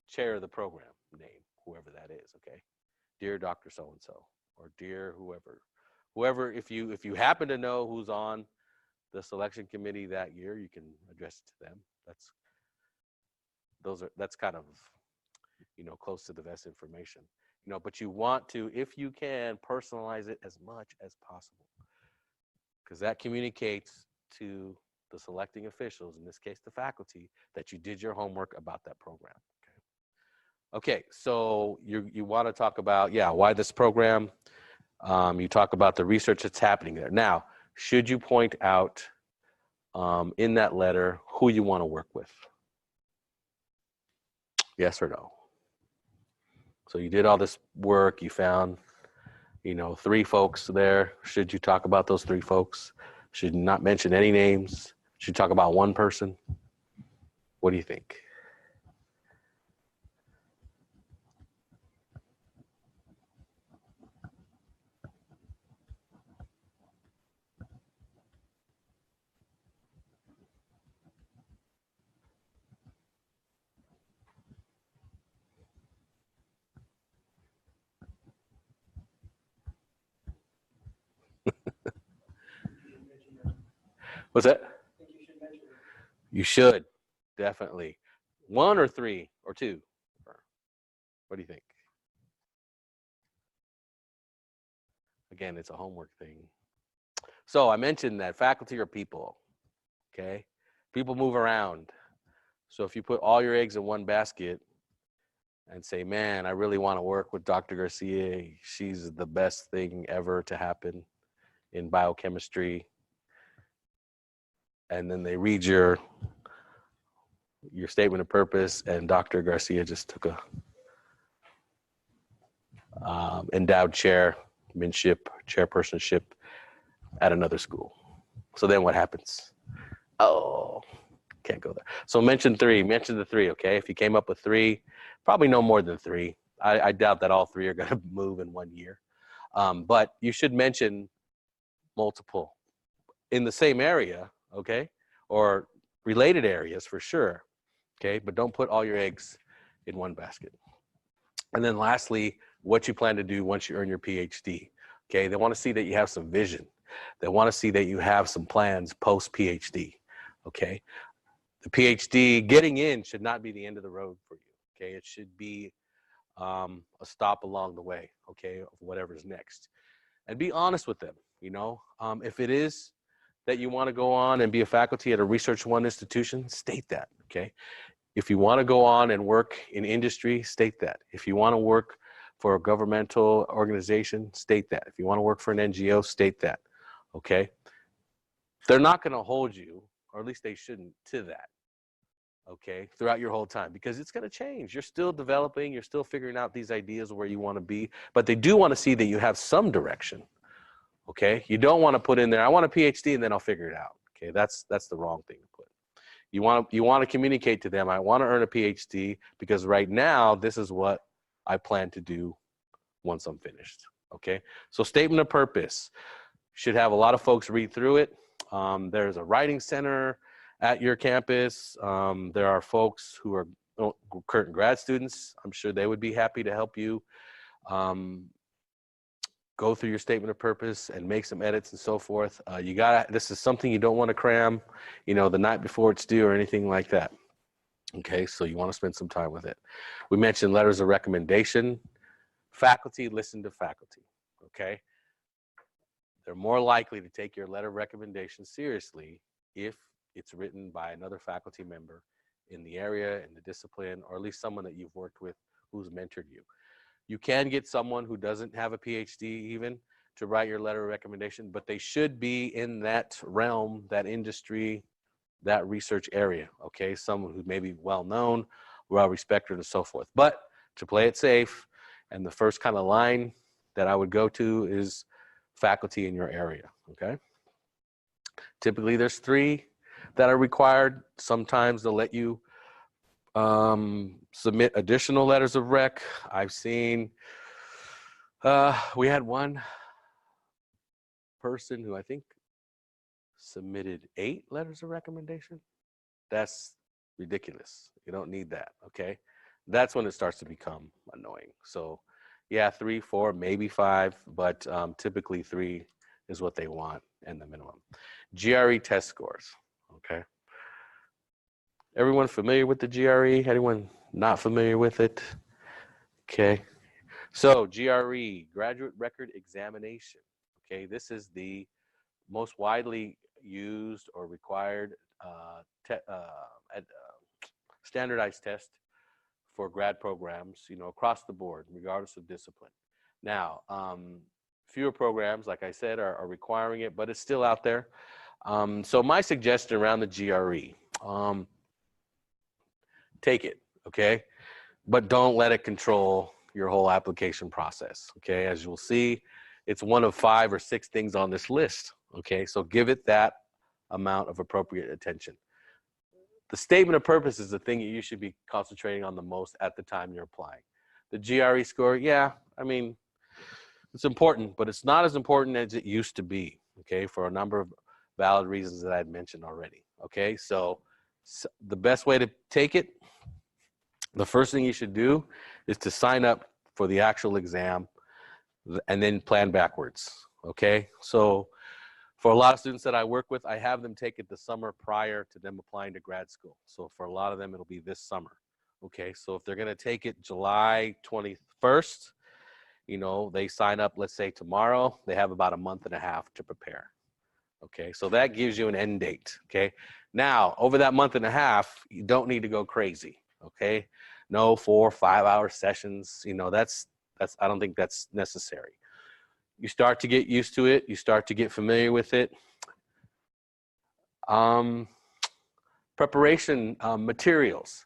chair of the program, name whoever that is. Okay. Dear Dr. So-and-so, or dear whoever, if you happen to know who's on the selection committee that year, you can address it to them. That's kind of, close to the best information, but you want to, if you can, personalize it as much as possible, because that communicates to the selecting officials, in this case, the faculty, that you did your homework about that program. Okay, so you want to talk about, why this program. You talk about the research that's happening there. Now, should you point out in that letter who you want to work with? Yes or no? So you did all this work, you found, 3 folks there. Should you talk about those 3 folks? Should you not mention any names? Should you talk about one person? What do you think? What's that? You should, definitely. 1 or 3 or 2? What do you think? Again, it's a homework thing. So I mentioned that faculty are people, okay? People move around. So if you put all your eggs in one basket and say, man, I really want to work with Dr. Garcia, she's the best thing ever to happen in biochemistry, and then they read your statement of purpose, and Dr. Garcia just took a endowed chairpersonship at another school. So then what happens? Oh, can't go there. So mention the 3, okay? If you came up with 3, probably no more than 3. I doubt that all 3 are going to move in 1 year. But you should mention multiple in the same area, okay? Or related areas for sure, okay? But don't put all your eggs in one basket. And then lastly, what you plan to do once you earn your PhD, okay? They want to see that you have some vision. They want to see that you have some plans post-PhD, okay? The PhD, getting in should not be the end of the road for you, okay? It should be a stop along the way, okay, of whatever's next. And be honest with them, if it is that you want to go on and be a faculty at a Research One institution, state that, okay? If you want to go on and work in industry, state that. If you want to work for a governmental organization, state that. If you want to work for an NGO, state that, okay? They're not going to hold you, or at least they shouldn't, to that, okay, throughout your whole time, because it's going to change. You're still developing, you're still figuring out these ideas where you want to be, but they do want to see that you have some direction, okay? You don't want to put in there, I want a PhD and then I'll figure it out, okay? That's the wrong thing to put. You want to communicate to them, I want to earn a PhD because right now, this is what I plan to do once I'm finished, okay? So statement of purpose should have a lot of folks read through it. There's a writing center at your campus. There are folks who are current grad students. I'm sure they would be happy to help you go through your statement of purpose and make some edits and so forth. This is something you don't want to cram, the night before it's due or anything like that. Okay, so you want to spend some time with it. We mentioned letters of recommendation. Faculty listen to faculty, okay? They're more likely to take your letter of recommendation seriously if it's written by another faculty member in the area, in the discipline, or at least someone that you've worked with who's mentored you. You can get someone who doesn't have a PhD even to write your letter of recommendation, but they should be in that realm, that industry, that research area, okay? Someone who may be well-known, well-respected, and so forth. But to play it safe, and the first kind of line that I would go to is faculty in your area, okay? Typically, there's 3 that are required. Sometimes they'll let you submit additional letters of rec. I've seen, we had one person who I think submitted 8 letters of recommendation. That's ridiculous. You don't need that, okay? That's when it starts to become annoying. So yeah, 3, 4, maybe 5, but typically 3 is what they want and the minimum. GRE test scores, okay? Everyone familiar with the GRE? Anyone not familiar with it? Okay. So GRE, Graduate Record Examination. Okay, this is the most widely used or required standardized test for grad programs, across the board, regardless of discipline. Now, fewer programs, like I said, are requiring it, but it's still out there. So my suggestion around the GRE, take it, okay? but don't let it control your whole application process. Okay, as you'll see, it's one of 5 or 6 things on this list. Okay, so give it that amount of appropriate attention. The statement of purpose is the thing that you should be concentrating on the most at the time you're applying. The GRE score, yeah, I mean, it's important, but it's not as important as it used to be, okay, for a number of valid reasons that I had mentioned already, okay? So the best way to take it, the first thing you should do is to sign up for the actual exam and then plan backwards, okay? So for a lot of students that I work with, I have them take it the summer prior to them applying to grad school. So for a lot of them, it'll be this summer, okay? So if they're gonna take it July 21st, you know, they sign up, let's say tomorrow, they have about a month and a half to prepare. Okay, so that gives you an end date. Okay, now over that month and a half, you don't need to go crazy. Okay, no 4 or 5 hour sessions. You know, that's I don't think that's necessary. You start to get used to it. You start to get familiar with it. Preparation materials.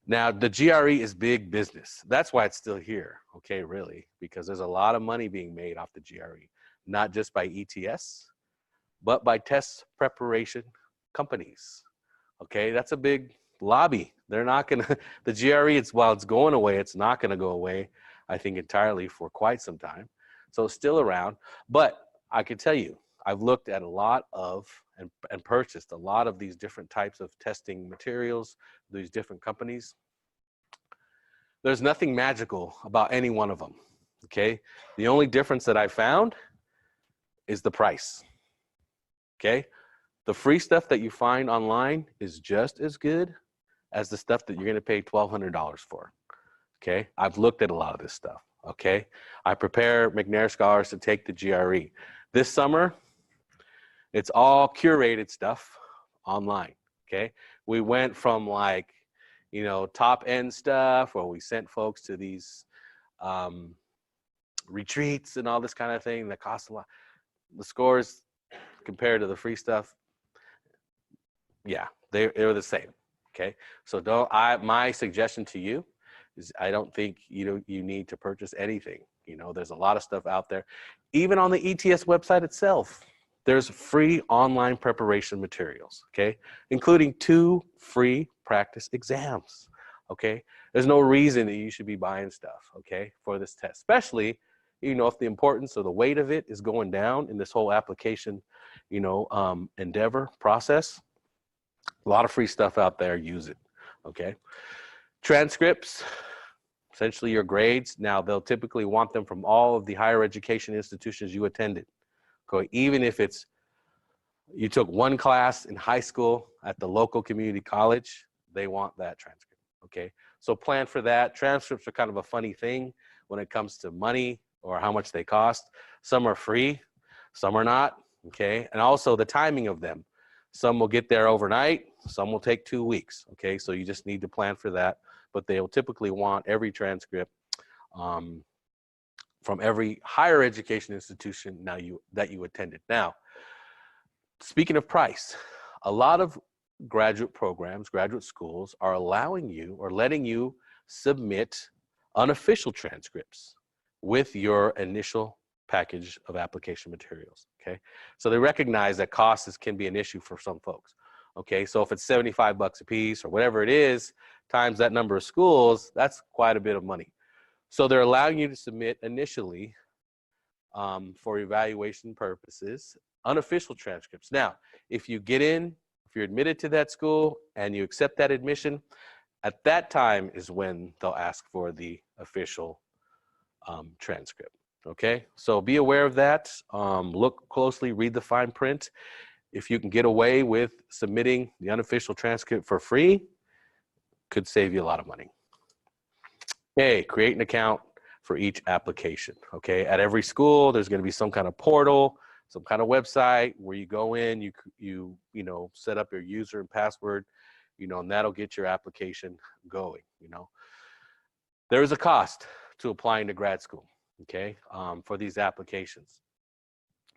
Now, the GRE is big business. That's why it's still here, okay, really, because there's a lot of money being made off the GRE, not just by ETS, but by test preparation companies, okay? That's a big lobby. They're not gonna, the GRE, while it's going away, it's not gonna go away, I think, entirely for quite some time. So it's still around, but I can tell you, I've looked at a lot of and purchased a lot of these different types of testing materials, these different companies. There's nothing magical about any one of them, okay? The only difference that I found is the price, okay? The free stuff that you find online is just as good as the stuff that you're gonna pay $1,200 for, okay? I've looked at a lot of this stuff, okay? I prepare McNair Scholars to take the GRE. This summer, it's all curated stuff online, okay? We went from like, you know, top end stuff where we sent folks to these retreats and all this kind of thing that cost a lot. The scores compared to the free stuff, yeah, they're the same, okay? So my suggestion to you is I don't think you need to purchase anything. You know, there's a lot of stuff out there. Even on the ETS website itself, there's free online preparation materials, okay? Including 2 free practice exams, okay? There's no reason that you should be buying stuff, okay, for this test, especially, you know, if the importance or the weight of it is going down in this whole application, you know, endeavor process. A lot of free stuff out there, use it, okay? Transcripts, essentially your grades. Now, they'll typically want them from all of the higher education institutions you attended. Okay, even if it's you took 1 class in high school at the local community college, they want that transcript, okay? So plan for that. Transcripts are kind of a funny thing when it comes to money or how much they cost. Some are free, some are not, okay? And also the timing of them. Some will get there overnight, some will take 2 weeks, okay? So you just need to plan for that, but they'll typically want every transcript from every higher education institution that you attended. Now, speaking of price, a lot of graduate programs, graduate schools are allowing you or letting you submit unofficial transcripts with your initial package of application materials, okay? So they recognize that costs can be an issue for some folks, okay? So if it's 75 bucks a piece or whatever it is, times that number of schools, that's quite a bit of money. So they're allowing you to submit initially for evaluation purposes, unofficial transcripts. Now, if you get in, if you're admitted to that school and you accept that admission, at that time is when they'll ask for the official transcript, okay? So be aware of that. Look closely, read the fine print. If you can get away with submitting the unofficial transcript for free, could save you a lot of money. Okay, create an account for each application, okay? At every school, there's gonna be some kind of portal, some kind of website where you go in, you know, set up your user and password, you know, and that'll get your application going, you know. There is a cost to applying to grad school, okay, for these applications,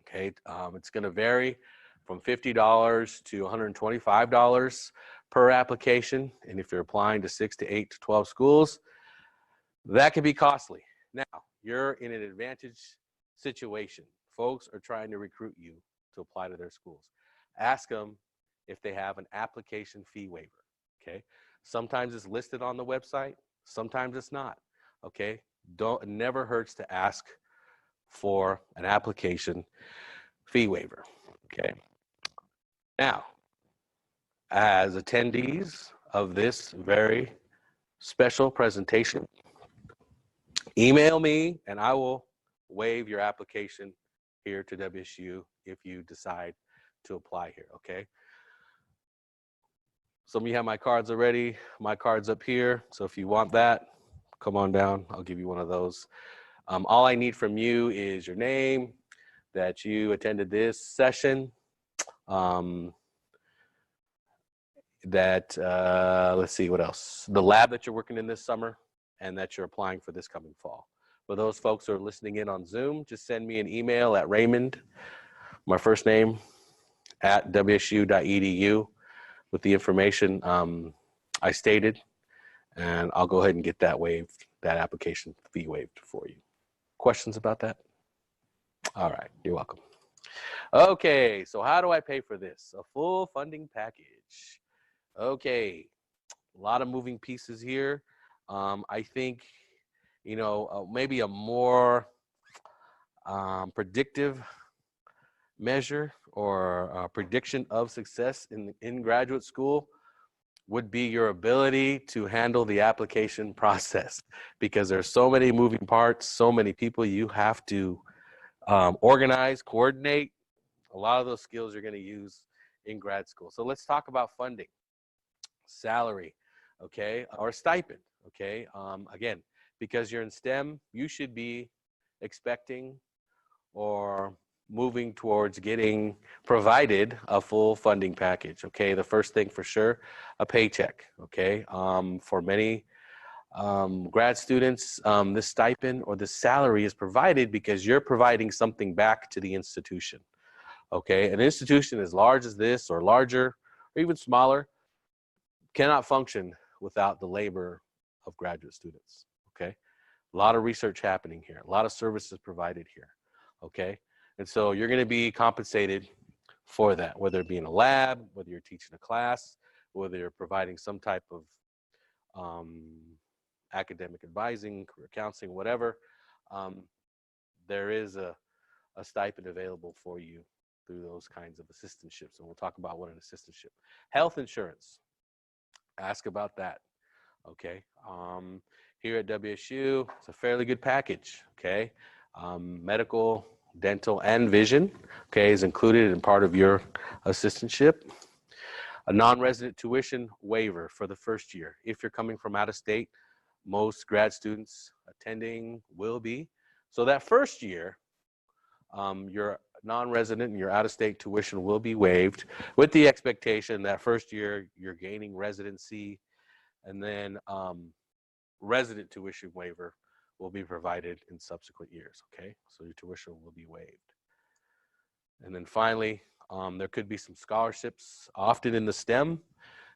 okay? It's gonna vary from $50 to $125 per application, and if you're applying to 6 to 8 to 12 schools, That can be costly. Now, you're in an advantage situation. Folks are trying to recruit you to apply to their schools. Ask them if they have an application fee waiver, okay? Sometimes it's listed on the website, sometimes it's not, okay? It never hurts to ask for an application fee waiver, okay? Now, as attendees of this very special presentation, email me and I will waive your application here to WSU if you decide to apply here, okay? Some of you have my cards already. My card's up here. So if you want that, come on down. I'll give you one of those. All I need from you is your name, that you attended this session, let's see, what else? The lab that you're working in this summer, and that you're applying for this coming fall. For those folks who are listening in on Zoom, just send me an email at Raymond, my first name, at wsu.edu with the information I stated, and I'll go ahead and get that waived, that application fee waived for you. Questions about that? All right, you're welcome. Okay, so how do I pay for this? A full funding package. Okay, a lot of moving pieces here. I think, you know, maybe a more predictive measure or prediction of success in graduate school would be your ability to handle the application process, because there's so many moving parts, so many people you have to organize, coordinate. A lot of those skills you're going to use in grad school. So let's talk about funding, salary, okay, or stipend, okay. Again, because you're in STEM, you should be expecting or moving towards getting provided a full funding package, okay. The first thing for sure, a paycheck, okay. For many grad students, this stipend or the salary is provided because you're providing something back to the institution, okay. An institution as large as this or larger or even smaller cannot function without the labor of graduate students, okay. A lot of research happening here, a lot of services provided here, okay. And so you're going to be compensated for that, whether it be in a lab, whether you're teaching a class, whether you're providing some type of academic advising, career counseling, whatever. There is a stipend available for you through those kinds of assistantships. And we'll talk about what an assistantship. Health insurance, ask about that, okay. Here at WSU, it's a fairly good package, okay. Medical, dental, and vision, okay, is included in part of your assistantship. A non-resident tuition waiver for the first year. If you're coming from out of state, most grad students attending will be. So that first year, your non-resident and your out-of-state tuition will be waived, with the expectation that first year you're gaining residency, and then resident tuition waiver will be provided in subsequent years, okay? So your tuition will be waived. And then finally, there could be some scholarships. Often in the STEM,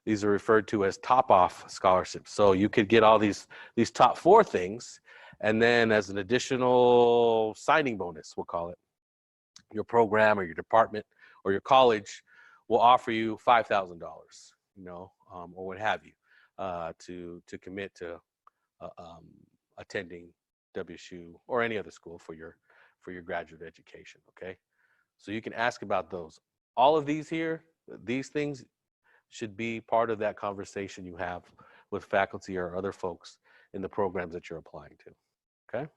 these are referred to as top-off scholarships. So you could get all these top 4 things, and then as an additional signing bonus, we'll call it, your program or your department or your college will offer you $5,000, you know, or what have you, to commit to attending WSU or any other school for your graduate education, okay? So you can ask about those. All of these here, these things should be part of that conversation you have with faculty or other folks in the programs that you're applying to, okay?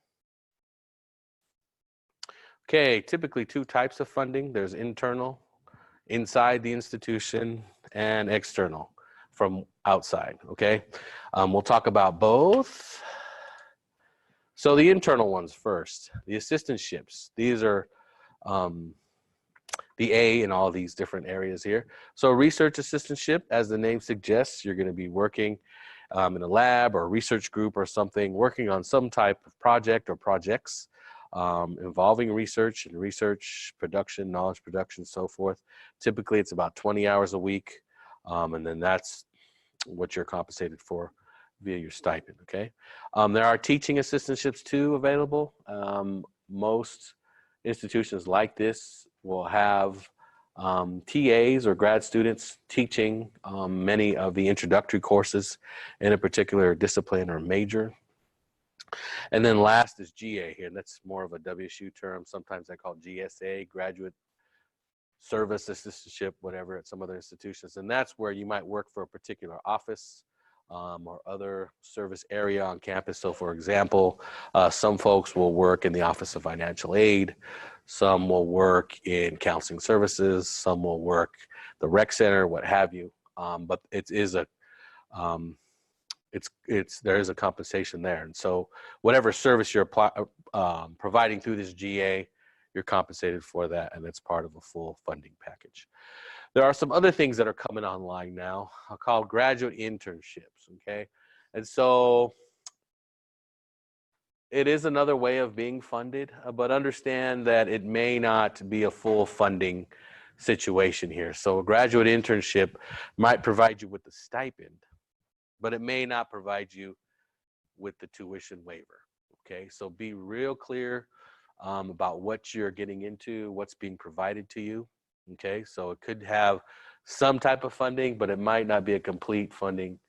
Okay, typically 2 types of funding. There's internal, inside the institution, and external, from outside, okay? We'll talk about both. So the internal ones first, the assistantships. These are the A in all these different areas here. So research assistantship, as the name suggests, you're going to be working in a lab or a research group or something, working on some type of project or projects involving research and research production, knowledge production, so forth. Typically, it's about 20 hours a week, and then that's what you're compensated for via your stipend, okay? There are teaching assistantships too available. Most institutions like this will have TAs or grad students teaching many of the introductory courses in a particular discipline or major. And then last is GA here, and that's more of a WSU term. Sometimes I call it GSA, Graduate Service Assistantship, whatever, at some other institutions. And that's where you might work for a particular office or other service area on campus. So for example, some folks will work in the Office of Financial Aid, some will work in counseling services, some will work the rec center, what have you. But it is a there is a compensation there, and so whatever service you're providing through this GA, you're compensated for that, and it's part of a full funding package. There are some other things that are coming online now called graduate internships, okay? And so it is another way of being funded, but understand that it may not be a full funding situation here. So a graduate internship might provide you with the stipend, but it may not provide you with the tuition waiver, okay? So be real clear about what you're getting into, what's being provided to you, okay? So it could have some type of funding, but it might not be a complete funding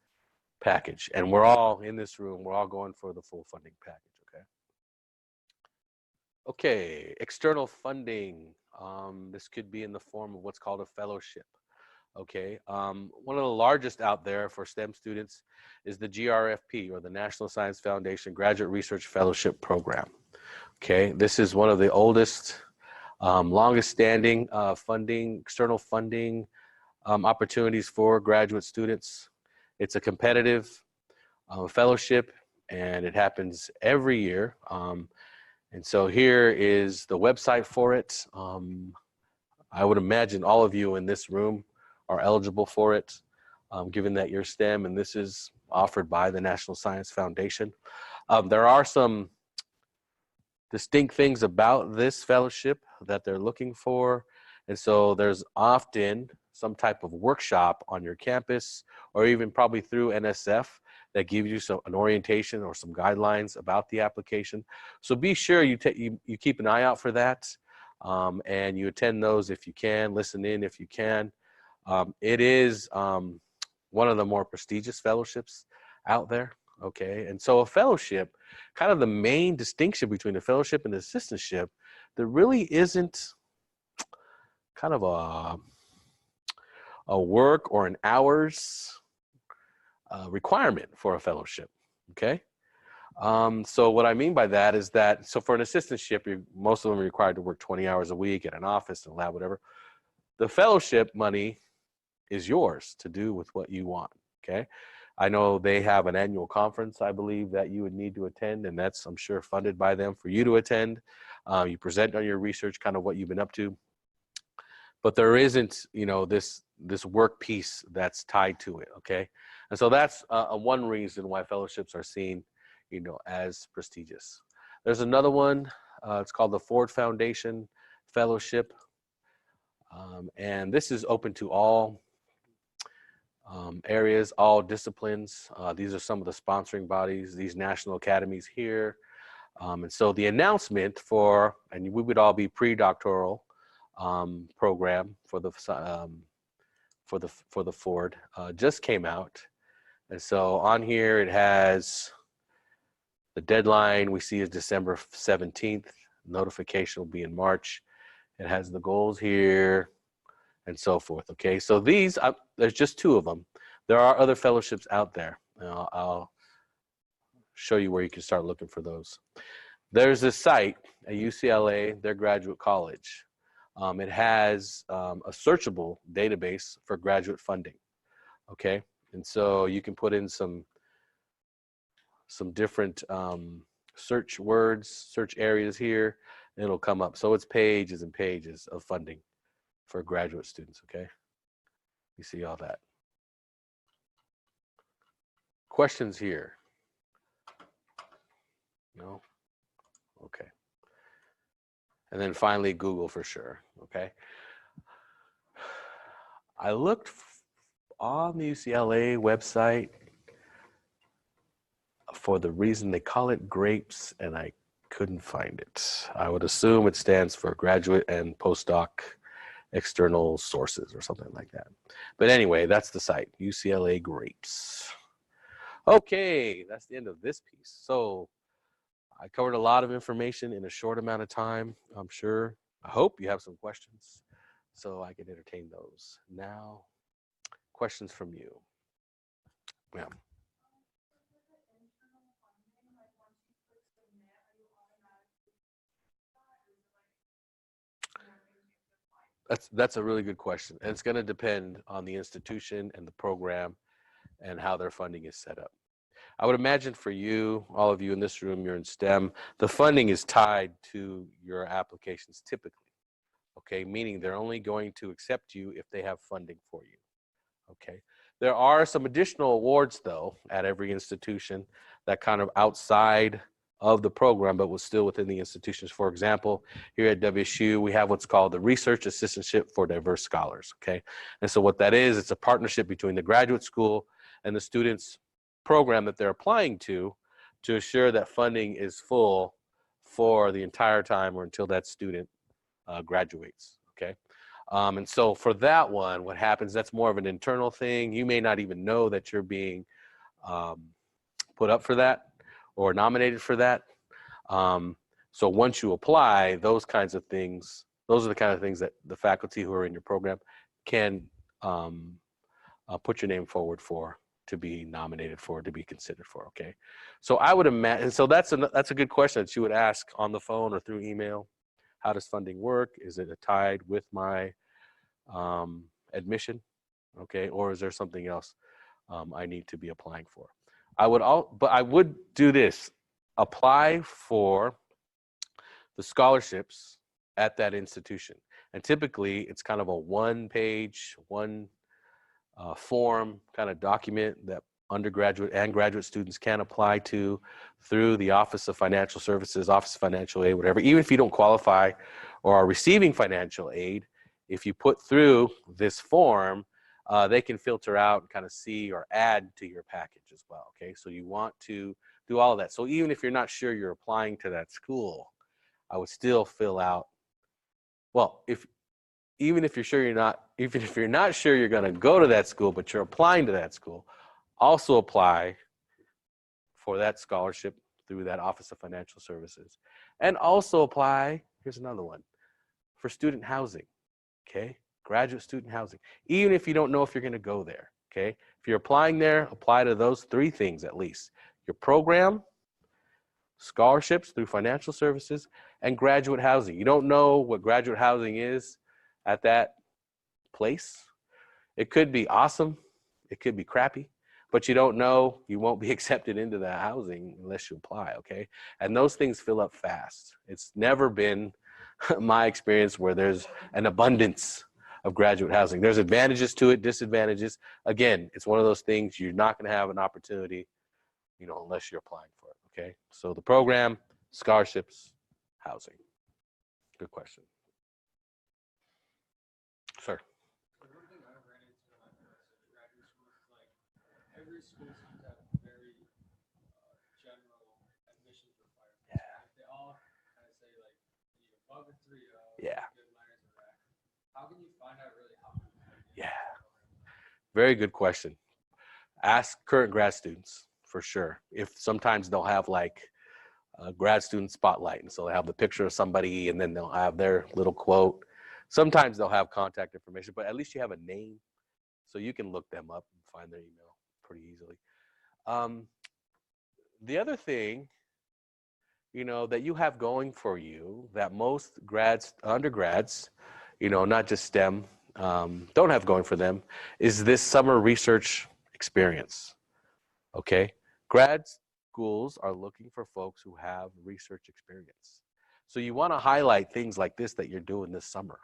package. And we're all in this room, we're all going for the full funding package, okay? Okay, external funding. This could be in the form of what's called a fellowship. Okay, one of the largest out there for STEM students is the GRFP, or the National Science Foundation Graduate Research Fellowship Program. Okay, this is one of the oldest, longest standing external funding opportunities for graduate students. It's a competitive fellowship, and it happens every year. And so here is the website for it. I would imagine all of you in this room are eligible for it, given that you're STEM, and this is offered by the National Science Foundation. There are some distinct things about this fellowship that they're looking for, and so there's often some type of workshop on your campus, or even probably through NSF, that gives you an orientation or some guidelines about the application. So be sure you keep an eye out for that, and you attend those if you can, listen in if you can. It is one of the more prestigious fellowships out there, okay? And so a fellowship, kind of the main distinction between a fellowship and an assistantship, there really isn't kind of a work or an hours requirement for a fellowship, okay? So what I mean by that is that, so for an assistantship, most of them are required to work 20 hours a week at an office, in a lab, whatever. The fellowship money is yours to do with what you want, okay? I know they have an annual conference, I believe, that you would need to attend, and that's, I'm sure, funded by them for you to attend. You present on your research, kind of what you've been up to. But there isn't, this work piece that's tied to it, okay? And so that's one reason why fellowships are seen, as prestigious. There's another one, it's called the Ford Foundation Fellowship. And this is open to all areas, all disciplines. These are some of the sponsoring bodies, these national academies here. And so the announcement and we would all be pre-doctoral program for the Ford just came out. And so on here it has the deadline we see is December 17th. Notification will be in March. It has the goals here and so forth. Okay, so these, there's just 2 of them. There are other fellowships out there. I'll show you where you can start looking for those. There's this site at UCLA, their graduate college. It has a searchable database for graduate funding. Okay, and so you can put in some different search words, search areas here, and it'll come up. So it's pages and pages of funding for graduate students, okay? You see all that. Questions here? No? Okay. And then finally, Google for sure, okay? I looked on the UCLA website. for the reason they call it grapes, and I couldn't find it. I would assume it stands for graduate and postdoc external sources or something like that. But anyway, that's the site, UCLA Grapes. Okay, that's the end of this piece. So I covered a lot of information in a short amount of time. I'm sure, I hope you have some questions so I can entertain those. Now, questions from you. Yeah. That's a really good question. And it's going to depend on the institution and the program and how their funding is set up. I would imagine for you, all of you in this room, you're in STEM, the funding is tied to your applications typically, okay? Meaning they're only going to accept you if they have funding for you, okay? There are some additional awards though at every institution that kind of outside of the program, but was still within the institutions. For example, here at WSU, we have what's called the Research Assistantship for Diverse Scholars, okay? And so what that is, it's a partnership between the graduate school and the students' program that they're applying to assure that funding is full for the entire time or until that student graduates, okay? And so for that one, what happens, that's more of an internal thing. You may not even know that you're being put up for that or nominated for that. So once you apply, those kinds of things, those are the kind of things that the faculty who are in your program can put your name forward for, to be nominated for, to be considered for, okay? So I would imagine, so that's a good question that you would ask on the phone or through email. How does funding work? Is it tied with my admission, okay? Or is there something else I need to be applying for? But I would do this, apply for the scholarships at that institution. And typically it's kind of a one-page, form kind of document that undergraduate and graduate students can apply to through the Office of Financial Services, Office of Financial Aid, whatever. Even if you don't qualify or are receiving financial aid, if you put through this form, they can filter out and kind of see or add to your package as well, okay? So you want to do all of that. So even if you're not sure you're applying to that school, I would still fill out, well, even if you're not sure you're going to go to that school, but you're applying to that school, also apply for that scholarship through that Office of Financial Services. And also apply, here's another one, for student housing, okay? Graduate student housing. Even if you don't know if you're going to go there, okay? If you're applying there, apply to those three things at least. Your program, scholarships through financial services, and graduate housing. You don't know what graduate housing is at that place. It could be awesome, it could be crappy, but you don't know, you won't be accepted into that housing unless you apply, okay? And those things fill up fast. It's never been my experience where there's an abundance of graduate housing. There's advantages to it, disadvantages. Again, it's one of those things you're not going to have an opportunity, unless you're applying for it, okay? So the program, scholarships, housing. Good question. Sir. So one thing I ran into in my graduate school is like every school seems to have very general admissions requirements. Yeah. Like they all kind of say like you need above a 3.0, Yeah. good learners or rec. How can you find out really how many people are in Yeah. the program? Very good question. Ask current grad students for sure. If sometimes they'll have like a grad student spotlight, and so they have the picture of somebody and then they'll have their little quote. Sometimes they'll have contact information, but at least you have a name so you can look them up and find their email pretty easily. The other thing, that you have going for you that most undergrads, not just STEM, don't have going for them is this summer research experience, okay? Grad schools are looking for folks who have research experience. So you want to highlight things like this that you're doing this summer,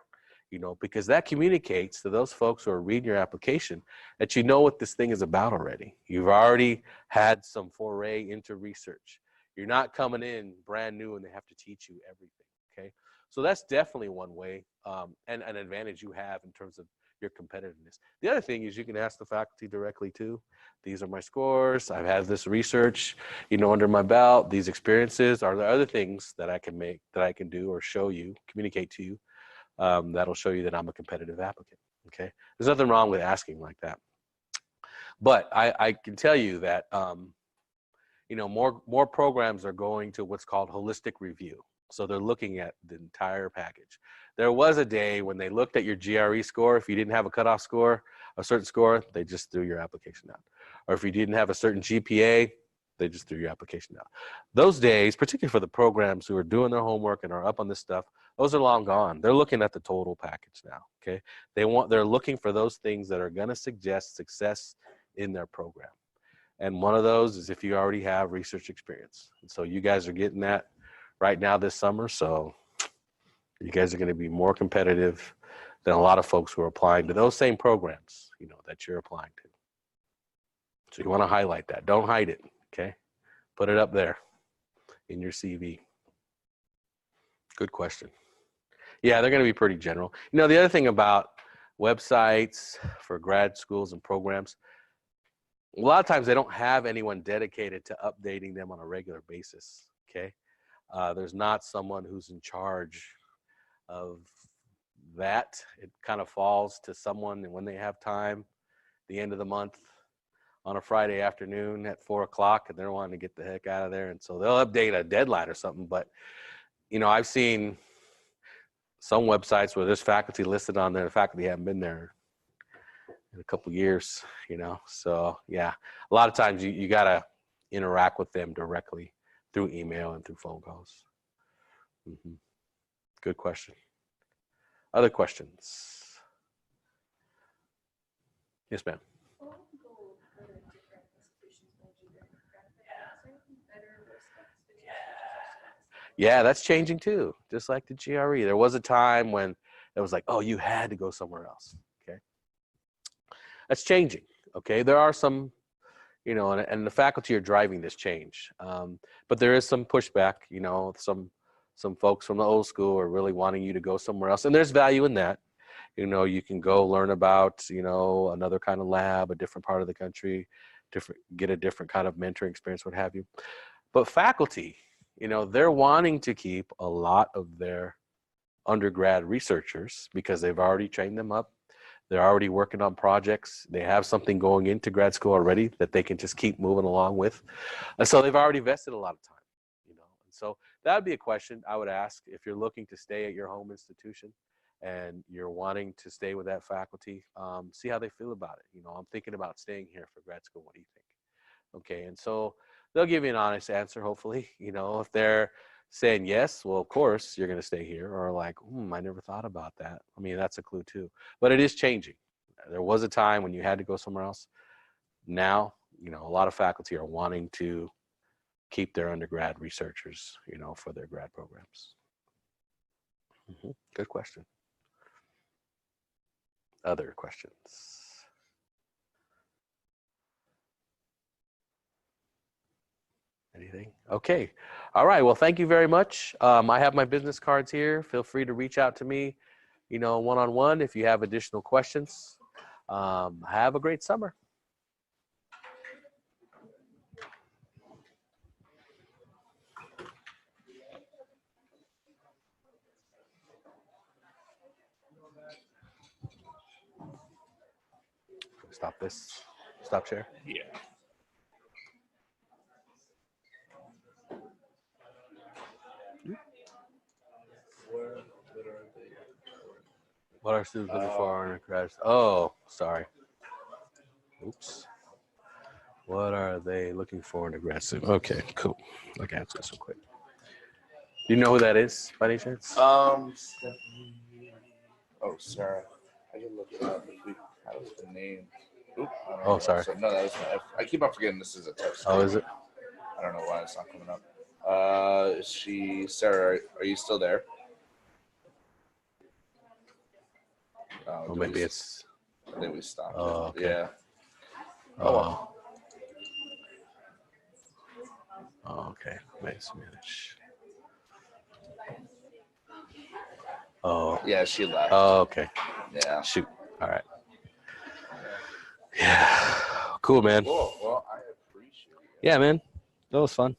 because that communicates to those folks who are reading your application that you know what this thing is about already. You've already had some foray into research. You're not coming in brand new and they have to teach you everything, okay? So that's definitely one way and an advantage you have in terms of your competitiveness. The other thing is you can ask the faculty directly too. These are my scores. I've had this research, under my belt, these experiences. Are there other things that I can do or show you, communicate to you, that'll show you that I'm a competitive applicant? Okay. There's nothing wrong with asking like that. But I can tell you that, more programs are going to what's called holistic review. So they're looking at the entire package. There was a day when they looked at your GRE score. If you didn't have a cutoff score, a certain score, they just threw your application out. Or if you didn't have a certain GPA, they just threw your application out. Those days, particularly for the programs who are doing their homework and are up on this stuff, those are long gone. They're looking at the total package now, okay? They're looking for those things that are gonna suggest success in their program. And one of those is if you already have research experience. And so you guys are getting that right now this summer. So you guys are going to be more competitive than a lot of folks who are applying to those same programs, that you're applying to. So you want to highlight that. Don't hide it, okay? Put it up there in your CV. Good question. Yeah, they're going to be pretty general. The other thing about websites for grad schools and programs, a lot of times they don't have anyone dedicated to updating them on a regular basis, okay? There's not someone who's in charge of that. It kind of falls to someone, and when they have time, the end of the month on a Friday afternoon at 4 o'clock, and they're wanting to get the heck out of there. And so they'll update a deadline or something. But, I've seen some websites where there's faculty listed on there. The faculty haven't been there in a couple years, So yeah, a lot of times you got to interact with them directly through email and through phone calls. Mm-hmm. Good question. Other questions? Yes, ma'am. Yeah, that's changing too, just like the GRE. There was a time when it was like, oh, you had to go somewhere else, okay? That's changing, okay? There are some, and the faculty are driving this change. But there is some pushback, some folks from the old school are really wanting you to go somewhere else. And there's value in that. You can go learn about, another kind of lab, a different part of the country, get a different kind of mentoring experience, what have you. But faculty, they're wanting to keep a lot of their undergrad researchers because they've already trained them up. They're already working on projects. They have something going into grad school already that they can just keep moving along with. And so they've already invested a lot of time, And so that would be a question I would ask if you're looking to stay at your home institution and you're wanting to stay with that faculty, see how they feel about it. I'm thinking about staying here for grad school. What do you think? Okay, and so they'll give you an honest answer, hopefully. If they're saying yes, well, of course, you're going to stay here, or like, I never thought about that. I mean, that's a clue too. But it is changing. There was a time when you had to go somewhere else. Now, a lot of faculty are wanting to keep their undergrad researchers, for their grad programs. Mm-hmm. Good question. Other questions? Anything? Okay. All right. Well, thank you very much. I have my business cards here. Feel free to reach out to me, one-on-one if you have additional questions. Have a great summer. Stop this. Stop share. Yeah. What are students looking for in a grad? Oh, sorry. Oops. What are they looking for in a grad student? Okay, cool. I can answer this real quick. Do you know who that is, by any chance? Oh, Sarah. I can look it up if we have the name. Oop, Oh, sorry. No, that was I keep on forgetting this is a text. Oh, is it? I don't know why it's not coming up. Sarah, are you still there? Oh, maybe it's. I think we stopped. Oh, okay. Yeah. Oh. Oh, okay. Wait, Spanish. Oh. Yeah, she left. Oh, okay. Yeah. Shoot. All right. Yeah. Cool, man. Cool. Well, I appreciate it. Yeah, man. That was fun.